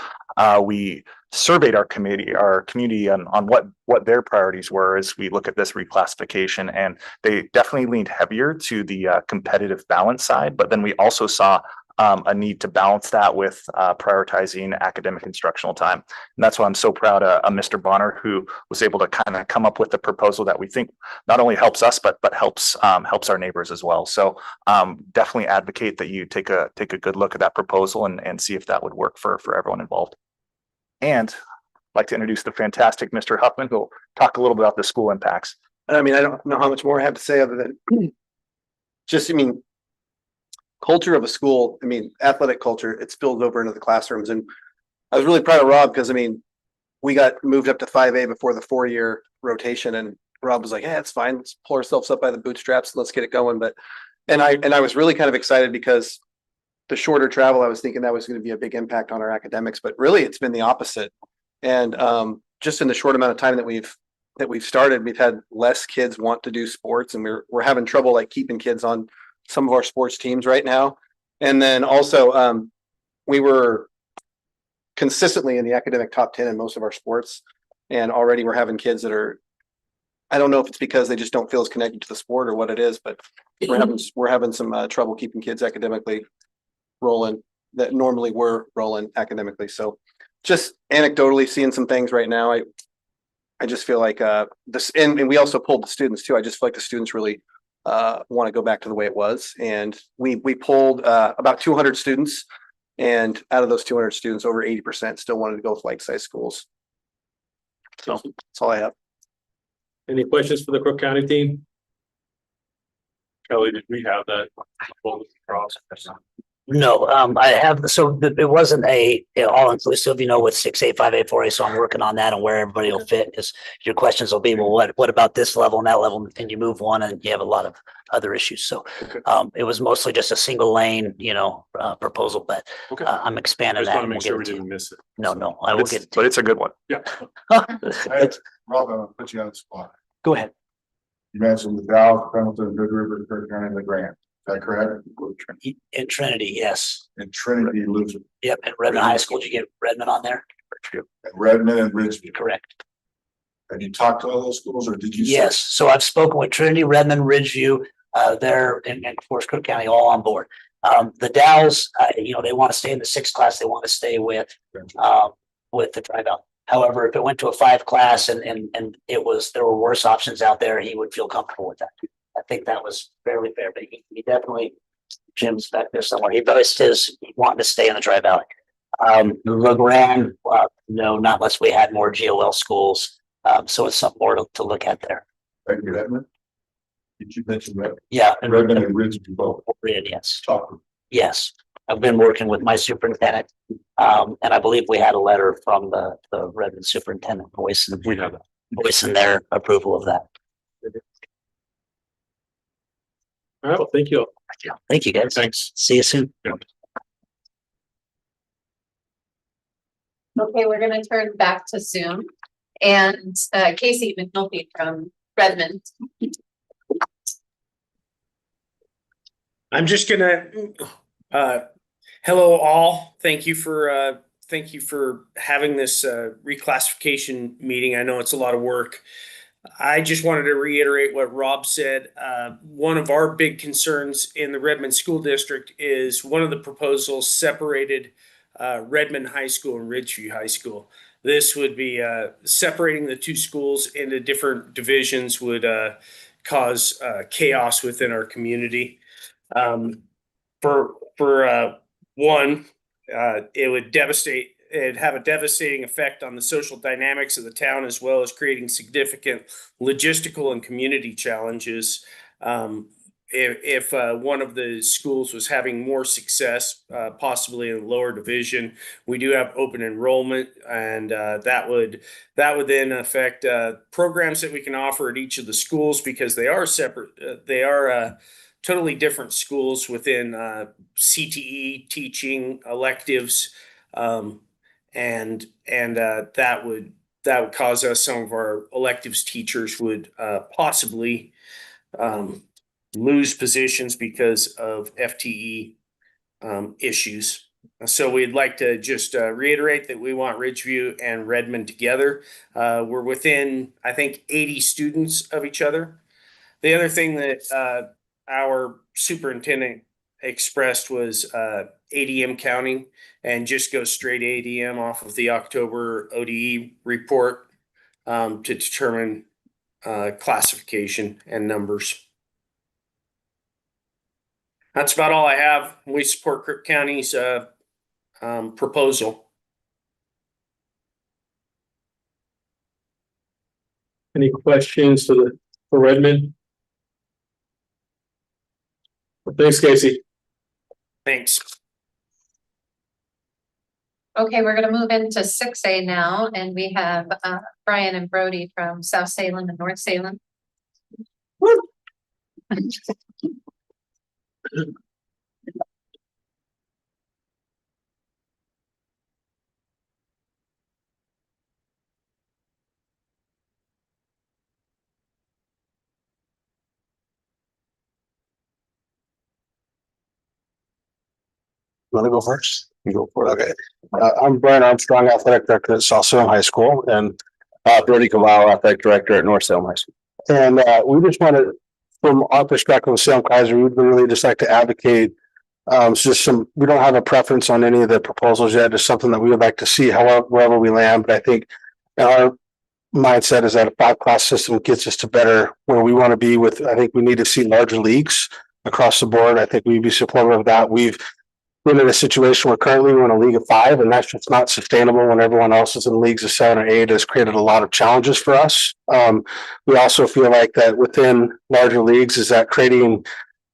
we surveyed our community on what their priorities were as we look at this reclassification, and they definitely leaned heavier to the competitive balance side. But then we also saw a need to balance that with prioritizing academic instructional time. And that's why I'm so proud of Mr. Bonner, who was able to kind of come up with a proposal that we think not only helps us, but helps our neighbors as well. So definitely advocate that you take a good look at that proposal and see if that would work for everyone involved. And I'd like to introduce the fantastic Mr. Huffman, who will talk a little bit about the school impacts. I mean, I don't know how much more I have to say other than just, culture of a school. Athletic culture, it spills over into the classrooms. And I was really proud of Rob because, we got moved up to 5A before the 4-year rotation, and Rob was like, yeah, it's fine. Let's pull ourselves up by the bootstraps. Let's get it going. And I was really kind of excited because the shorter travel, I was thinking that was going to be a big impact on our academics, but really it's been the opposite. And just in the short amount of time that we've started, we've had less kids want to do sports, and we're having trouble like keeping kids on some of our sports teams right now. And then also we were consistently in the academic top 10 in most of our sports, and already we're having kids that are, I don't know if it's because they just don't feel as connected to the sport or what it is, but we're having some trouble keeping kids academically rolling that normally were rolling academically. So just anecdotally seeing some things right now, I just feel like this, and we also pulled the students too. I just feel like the students really want to go back to the way it was. And we pulled about 200 students, and out of those 200 students, over 80% still wanted to go with like-sized schools. So that's all I have. Any questions for the Crook County team? Kelly, did we have that? No, I have, so it wasn't a all inclusive, with 6A, 5A, 4A, so I'm working on that and where everybody will fit, because your questions will be, well, what about this level and that level, and you move one and you have a lot of other issues, so it was mostly just a single lane, proposal, but I'm I expanding just that. want to and make we'll sure get we it to you. didn't miss it. No, I will get it. But it's a good one. Yeah. Rob, I'll put you on the spot. Go ahead. You mentioned the Dallas, Pendleton, Good River, Kirk County, and the Grant. Is that correct? In Trinity, yes. And Trinity, Lutheran. Yep, and Redmond High School, did you get Redmond on there? And Redmond and Ridgeview. Correct. Have you talked to all those schools or did you? say- Yes, so I've spoken with Trinity, Redmond, Ridgeview, they're and of course Cook County, all on board. The Dows, they want to stay in the 6th class, they want to stay with the Tri-Valley. However, if it went to a 5 class and there were worse options out there, he would feel comfortable with that. I think that was fairly fair, but he definitely, Jim's back there somewhere, he voiced his wanting to stay in the Tri-Valley. Le Grand, no, not unless we had more GOL schools. So it's something more to look at there. Thank you, Redmond. Did you mention Redmond? Yeah. Redmond and Ridgeview both. Yes. Talk. Yes, I've been working with my superintendent, and I believe we had a letter from the Redmond superintendent voicing their approval of that. All right, well, thank you. Thank you, guys. Thanks. See you soon. Okay, we're gonna turn back to Zoom and Casey McNulty from Redmond. I'm just gonna, hello all. Thank you for having this reclassification meeting. I know it's a lot of work. I just wanted to reiterate what Rob said. One of our big concerns in the Redmond School District is one of the proposals separated Redmond High School and Ridgeview High School. This would be separating the two schools into different divisions would cause chaos within our community. For one, it'd have a devastating effect on the social dynamics of the town, as well as creating significant logistical and community challenges. If one of the schools was having more success, possibly in the lower division, we do have open enrollment, and that would then affect programs that we can offer at each of the schools, because they are separate. They are totally different schools within CTE teaching electives, and that would cause us, some of our electives teachers would possibly lose positions because of FTE issues. So we'd like to just reiterate that we want Ridgeview and Redmond together. We're within, I think, 80 students of each other. The other thing that our superintendent expressed was ADM counting, and just go straight ADM off of the October ODE report to determine classification and numbers. That's about all I have. We support Crook County's proposal. Any questions for Redmond? Thanks, Casey. Thanks. Okay, we're gonna move into 6A now, and we have Brian and Brody from South Salem and North Salem. Want to go first? You go for it. Okay. I'm Brian Armstrong, athletic director at South Salem High School, and Brody Cavallo, athletic director at North Salem High School. And we just wanted, from our perspective with Salem Kaiser, we'd really just like to advocate. We don't have a preference on any of the proposals yet. Just something that we would like to see, wherever we land. But I think our mindset is that a 5-class system gets us to better where we want to be with. I think we need to see larger leagues across the board. I think we'd be supportive of that. We've been in a situation where currently we're in a league of 5, and that's just not sustainable when everyone else is in leagues of 7 or 8. Has created a lot of challenges for us. We also feel like that within larger leagues is that creating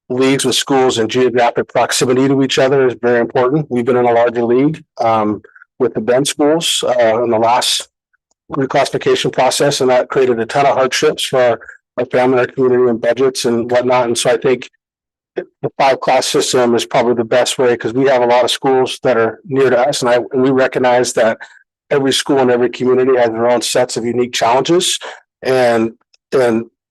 leagues with schools in geographic proximity to each other is very important. We've been in a larger league with the Bend schools in the last reclassification process, and that created a ton of hardships for our family, our community, and budgets and whatnot. And so I think the 5-class system is probably the best way because we have a lot of schools that are near to us, and we recognize that every school and every community has their own sets of unique challenges, and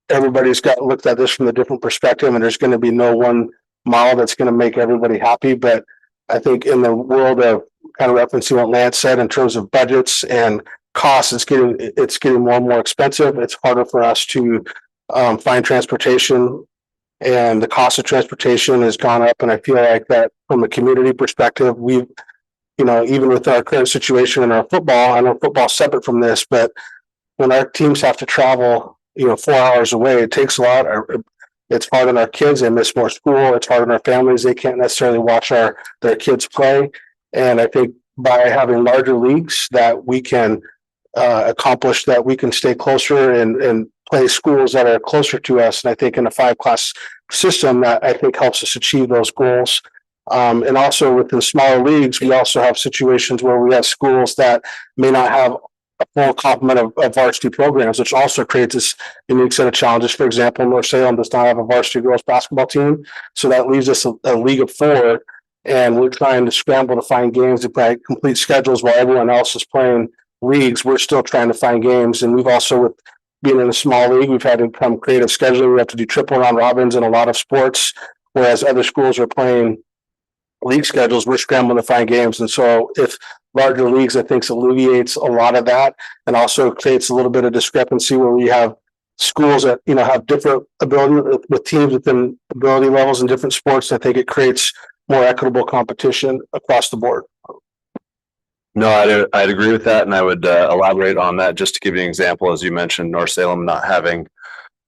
everybody's got looked at this from a different perspective, and there's going to be no one model that's going to make everybody happy. But I think in the world of kind of referencing what Lance said in terms of budgets and costs, it's getting more and more expensive. It's harder for us to find transportation, and the cost of transportation has gone up. And I feel like that from a community perspective, we've, even with our current situation in our football, I know football's separate from this, but when our teams have to travel, 4 hours away, it takes a lot. It's hard on our kids. They miss more school. It's hard on our families. They can't necessarily watch their kids play. And I think by having larger leagues that we can accomplish that, we can stay closer and play schools that are closer to us. And I think in a 5-class system that I think helps us achieve those goals. And also within smaller leagues, we also have situations where we have schools that may not have a full complement of varsity programs, which also creates this unique set of challenges. For example, North Salem does not have a varsity girls basketball team. So that leaves us a league of 4, and we're trying to scramble to find games to play complete schedules while everyone else is playing leagues. We're still trying to find games. And we've also, with being in a small league, we've had to become creative scheduling. We have to do triple round robins in a lot of sports, whereas other schools are playing league schedules. We're scrambling to find games. And so if larger leagues, I think, alleviates a lot of that, and also creates a little bit of discrepancy where we have schools that, have different ability with teams within ability levels in different sports. I think it creates more equitable competition across the board. No, I'd agree with that. And I would elaborate on that just to give you an example. As you mentioned, North Salem not having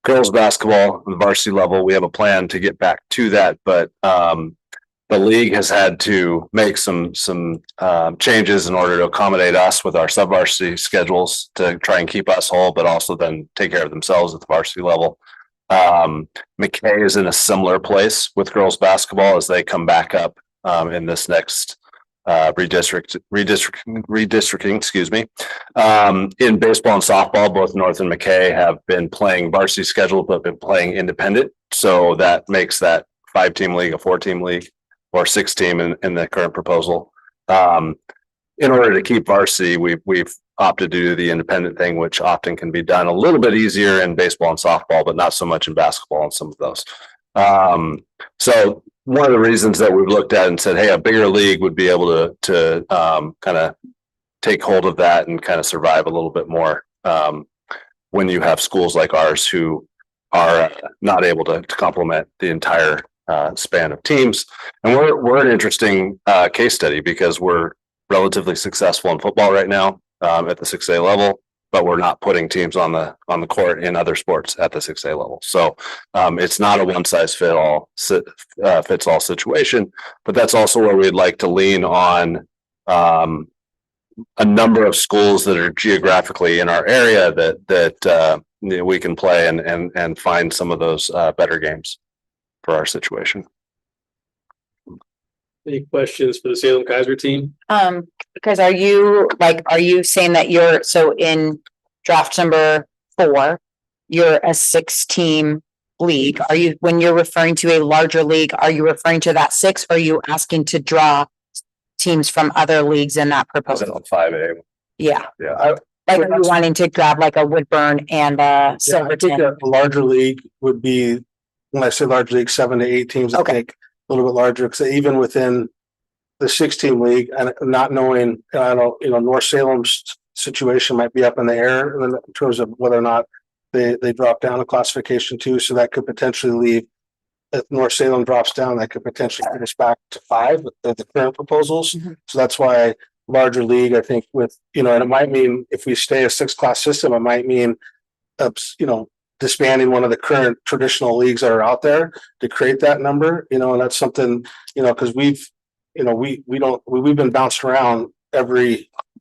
girls basketball on the varsity level. We have a plan to get back to that, but the league has had to make some changes in order to accommodate us with our sub-varsity schedules to try and keep us whole, but also then take care of themselves at the varsity level. McKay is in a similar place with girls basketball as they come back up in this next redistricting, excuse me. In baseball and softball, both North and McKay have been playing varsity schedule, but been playing independent. So that makes that 5-team league a 4-team league, or 6-team in the current proposal. In order to keep varsity, we've opted to do the independent thing, which often can be done a little bit easier in baseball and softball, but not so much in basketball and some of those. So one of the reasons that we've looked at and said, hey, a bigger league would be able to kind of take hold of that and kind of survive a little bit more when you have schools like ours who are not able to complement the entire span of teams. And we're an interesting case study because we're relatively successful in football right now at the 6A level, but we're not putting teams on the court in other sports at the 6A level. So it's not a one size fits all situation, but that's also where we'd like to lean on a number of schools that are geographically in our area that we can play and find some of those better games for our situation. Any questions for the Salem Kaiser team? Because are you saying that so in draft number 4, you're a 6-team league? When you're referring to a larger league, are you referring to that 6, or are you asking to draw teams from other leagues in that proposal? 5A. Yeah. Yeah. Like, are you wanting to grab like a Woodburn and a Silverton? I think a larger league would be, when I say large league, 7 to 8 teams, I think a little bit larger, because even within the 6-team league, and not knowing, I don't, North Salem's situation might be up in the air in terms of whether or not they drop down a classification too. So that could potentially leave, if North Salem drops down, that could potentially get us back to 5 at the current proposals. So that's why larger league, I think, with, and it might mean if we stay a 6-class system, it might mean, disbanding one of the current traditional leagues that are out there to create that number, and that's something, because we've been bounced around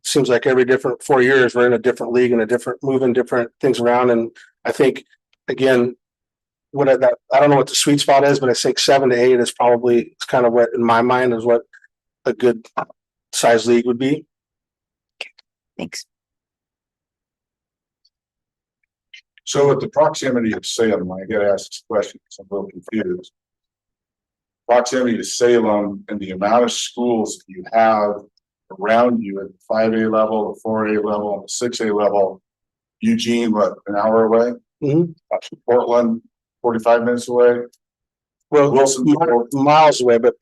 seems like every different 4 years, we're in a different league and moving different things around. And I think, again, I don't know what the sweet spot is, but I think 7 to 8 is probably, it's kind of what, in my mind, is what a good size league would be. Thanks. So with the proximity of Salem, I gotta ask this question because I'm a little confused. Proximity to Salem and the amount of schools you have around you at the 5A level, the 4A level, and the 6A level. Eugene, what, an hour away? Portland, 45 minutes away. Well, Wilson, miles away, but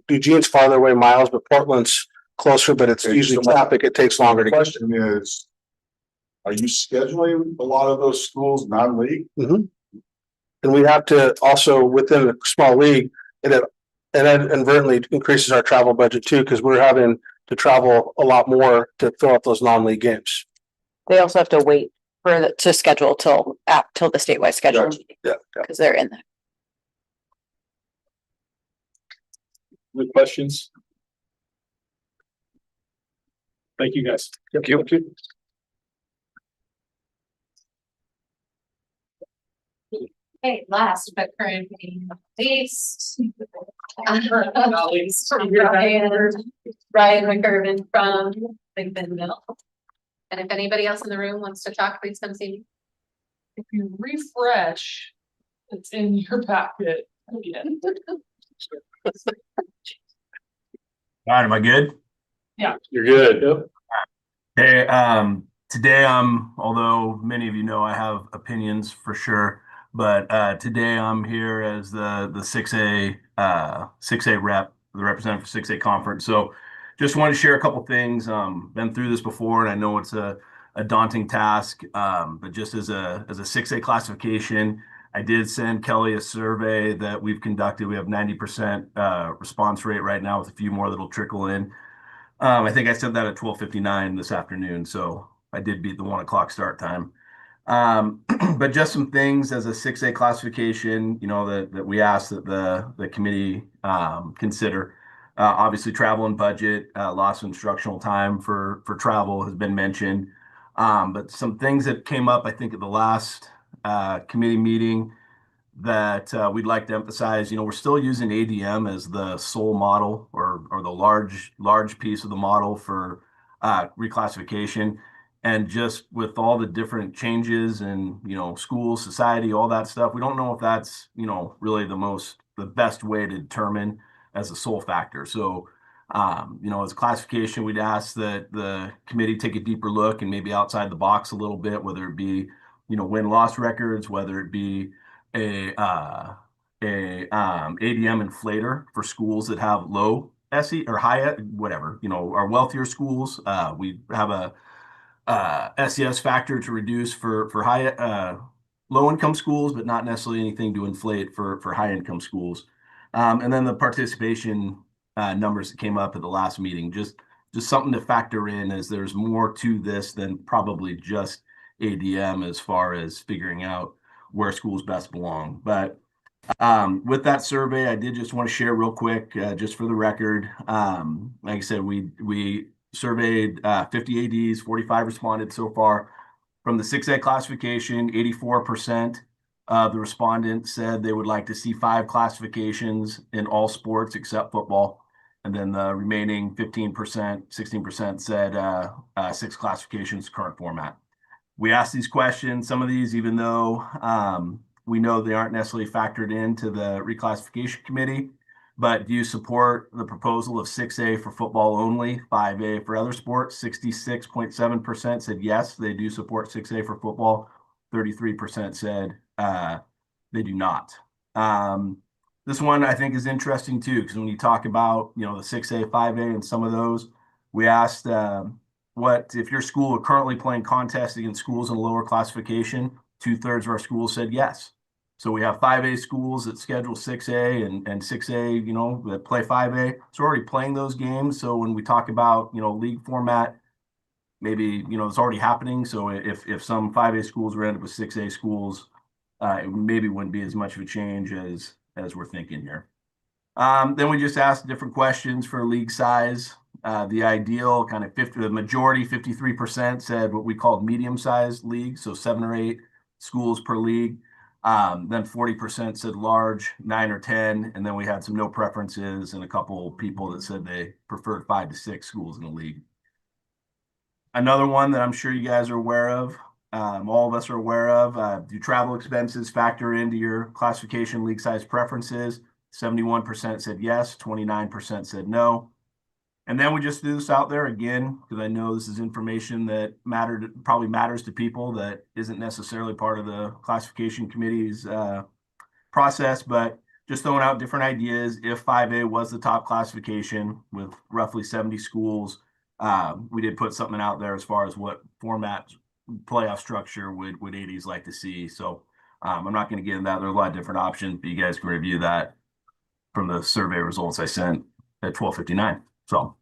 Eugene's farther away miles, but Portland's closer, but it's usually traffic. It takes longer to get. The question is, are you scheduling a lot of those schools non-league? And we have to also, within a small league, it inadvertently increases our travel budget too, because we're having to travel a lot more to fill out those non-league games. They also have to wait to schedule till the statewide schedule. Yeah. Because they're in there. Any questions? Thank you, guys. Thank you. Okay, last but currently not least. Ryan McGurven from Big Bend Mill. And if anybody else in the room wants to talk, please come see me. If you refresh, it's in your packet again. All right, am I good? Yeah. You're good. Yep. Hey, today although many of you know I have opinions for sure, but today I'm here as the 6A rep, the representative for 6A conference. So just wanted to share a couple things. Been through this before, and I know it's a daunting task, but just as a 6A classification, I did send Kelly a survey that we've conducted. We have 90% response rate right now, with a few more that'll trickle in. I think I sent that at 12:59 this afternoon, so I did beat the 1 o'clock start time. But just some things as a 6A classification, that we asked that the committee consider. Obviously, travel and budget, loss of instructional time for travel has been mentioned. But some things that came up, I think, at the last committee meeting that we'd like to emphasize. We're still using ADM as the sole model or the large piece of the model for reclassification. And just with all the different changes in, school, society, all that stuff, we don't know if that's, really the best way to determine as a sole factor. So, as a classification, we'd ask that the committee take a deeper look and maybe outside the box a little bit, whether it be, win-loss records, whether it be a ADM inflator for schools that have low SE or high, whatever, our wealthier schools. We have a SES factor to reduce for high low income schools, but not necessarily anything to inflate for high income schools. And then the participation numbers that came up at the last meeting, just something to factor in, as there's more to this than probably just ADM as far as figuring out where schools best belong. But with that survey, I did just want to share real quick, just for the record. Like I said, we surveyed 50 ADs, 45 responded so far. From the 6A classification, 84% of the respondents said they would like to see 5 classifications in all sports except football. And then the remaining 15%, 16% said 6 classifications current format. We asked these questions, some of these, even though we know they aren't necessarily factored into the reclassification committee. But do you support the proposal of 6A for football only, 5A for other sports? 66.7% said yes, they do support 6A for football. 33% said they do not. This one I think is interesting too, because when you talk about, the 6A, 5A and some of those, we asked what if your school are currently playing contests against schools in a lower classification. 2/3 of our schools said yes. So we have 5A schools that schedule 6A and 6A, that play 5A. So we're already playing those games. So when we talk about, league format, maybe, it's already happening. So if some 5A schools were ended up with 6A schools, it maybe wouldn't be as much of a change as we're thinking here. Then we just asked different questions for league size. The ideal kind of the majority, 53% said what we called medium-sized league. So 7 or 8 schools per league. Then 40% said large, 9 or 10, and then we had some no preferences and a couple people that said they preferred 5 to 6 schools in the league. Another one that I'm sure you guys are aware of, all of us are aware of, do travel expenses factor into your classification league size preferences? 71% said yes, 29% said no. And then we just threw this out there again, because I know this is information that probably matters to people that isn't necessarily part of the classification committee's process, but just throwing out different ideas. If 5A was the top classification with roughly 70 schools, we did put something out there as far as what format playoff structure would 80s like to see. So I'm not going to get into that. There's a lot of different options, but you guys can review that from the survey results I sent at 12:59. So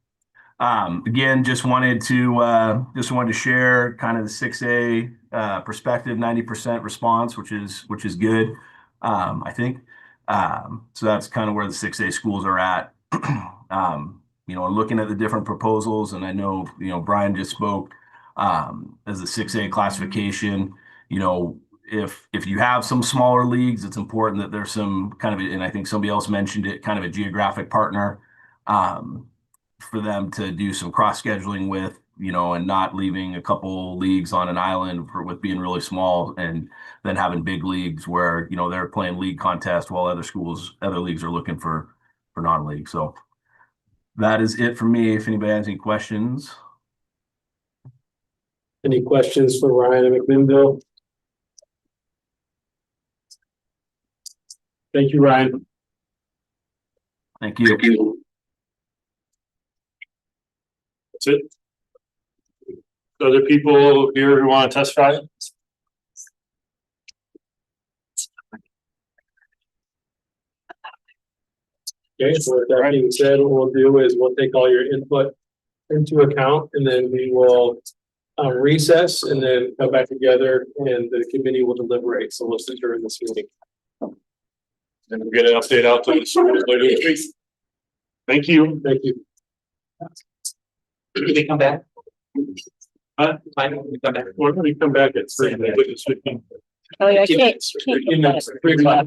again, just wanted to share kind of the 6A perspective, 90% response, which is good. I think so that's kind of where the 6A schools are at. You know, looking at the different proposals, and I know, you know, Brian just spoke as the 6A classification. You know, if you have some smaller leagues, it's important that there's some kind of, and I think somebody else mentioned it, kind of a geographic partner for them to do some cross scheduling with, you know, and not leaving a couple leagues on an island with being really small, and then having big leagues where, you know, they're playing league contest while other leagues are looking for non-league. So that is it for me. If anybody has any questions. Any questions for Ryan and McMinnville? Thank you, Ryan. Thank you. That's it. Other people here who want to testify? Okay, so with that being said, what we'll do is we'll take all your input into account, and then we will recess and then come back together, and the committee will deliberate. So let's adjourn this meeting. Then we'll get an update out to the schools later this week. Thank you. Thank you. Did they come back? We're going to come back at 3. Oh, yeah, I can't. 15 minutes. 3 o'clock.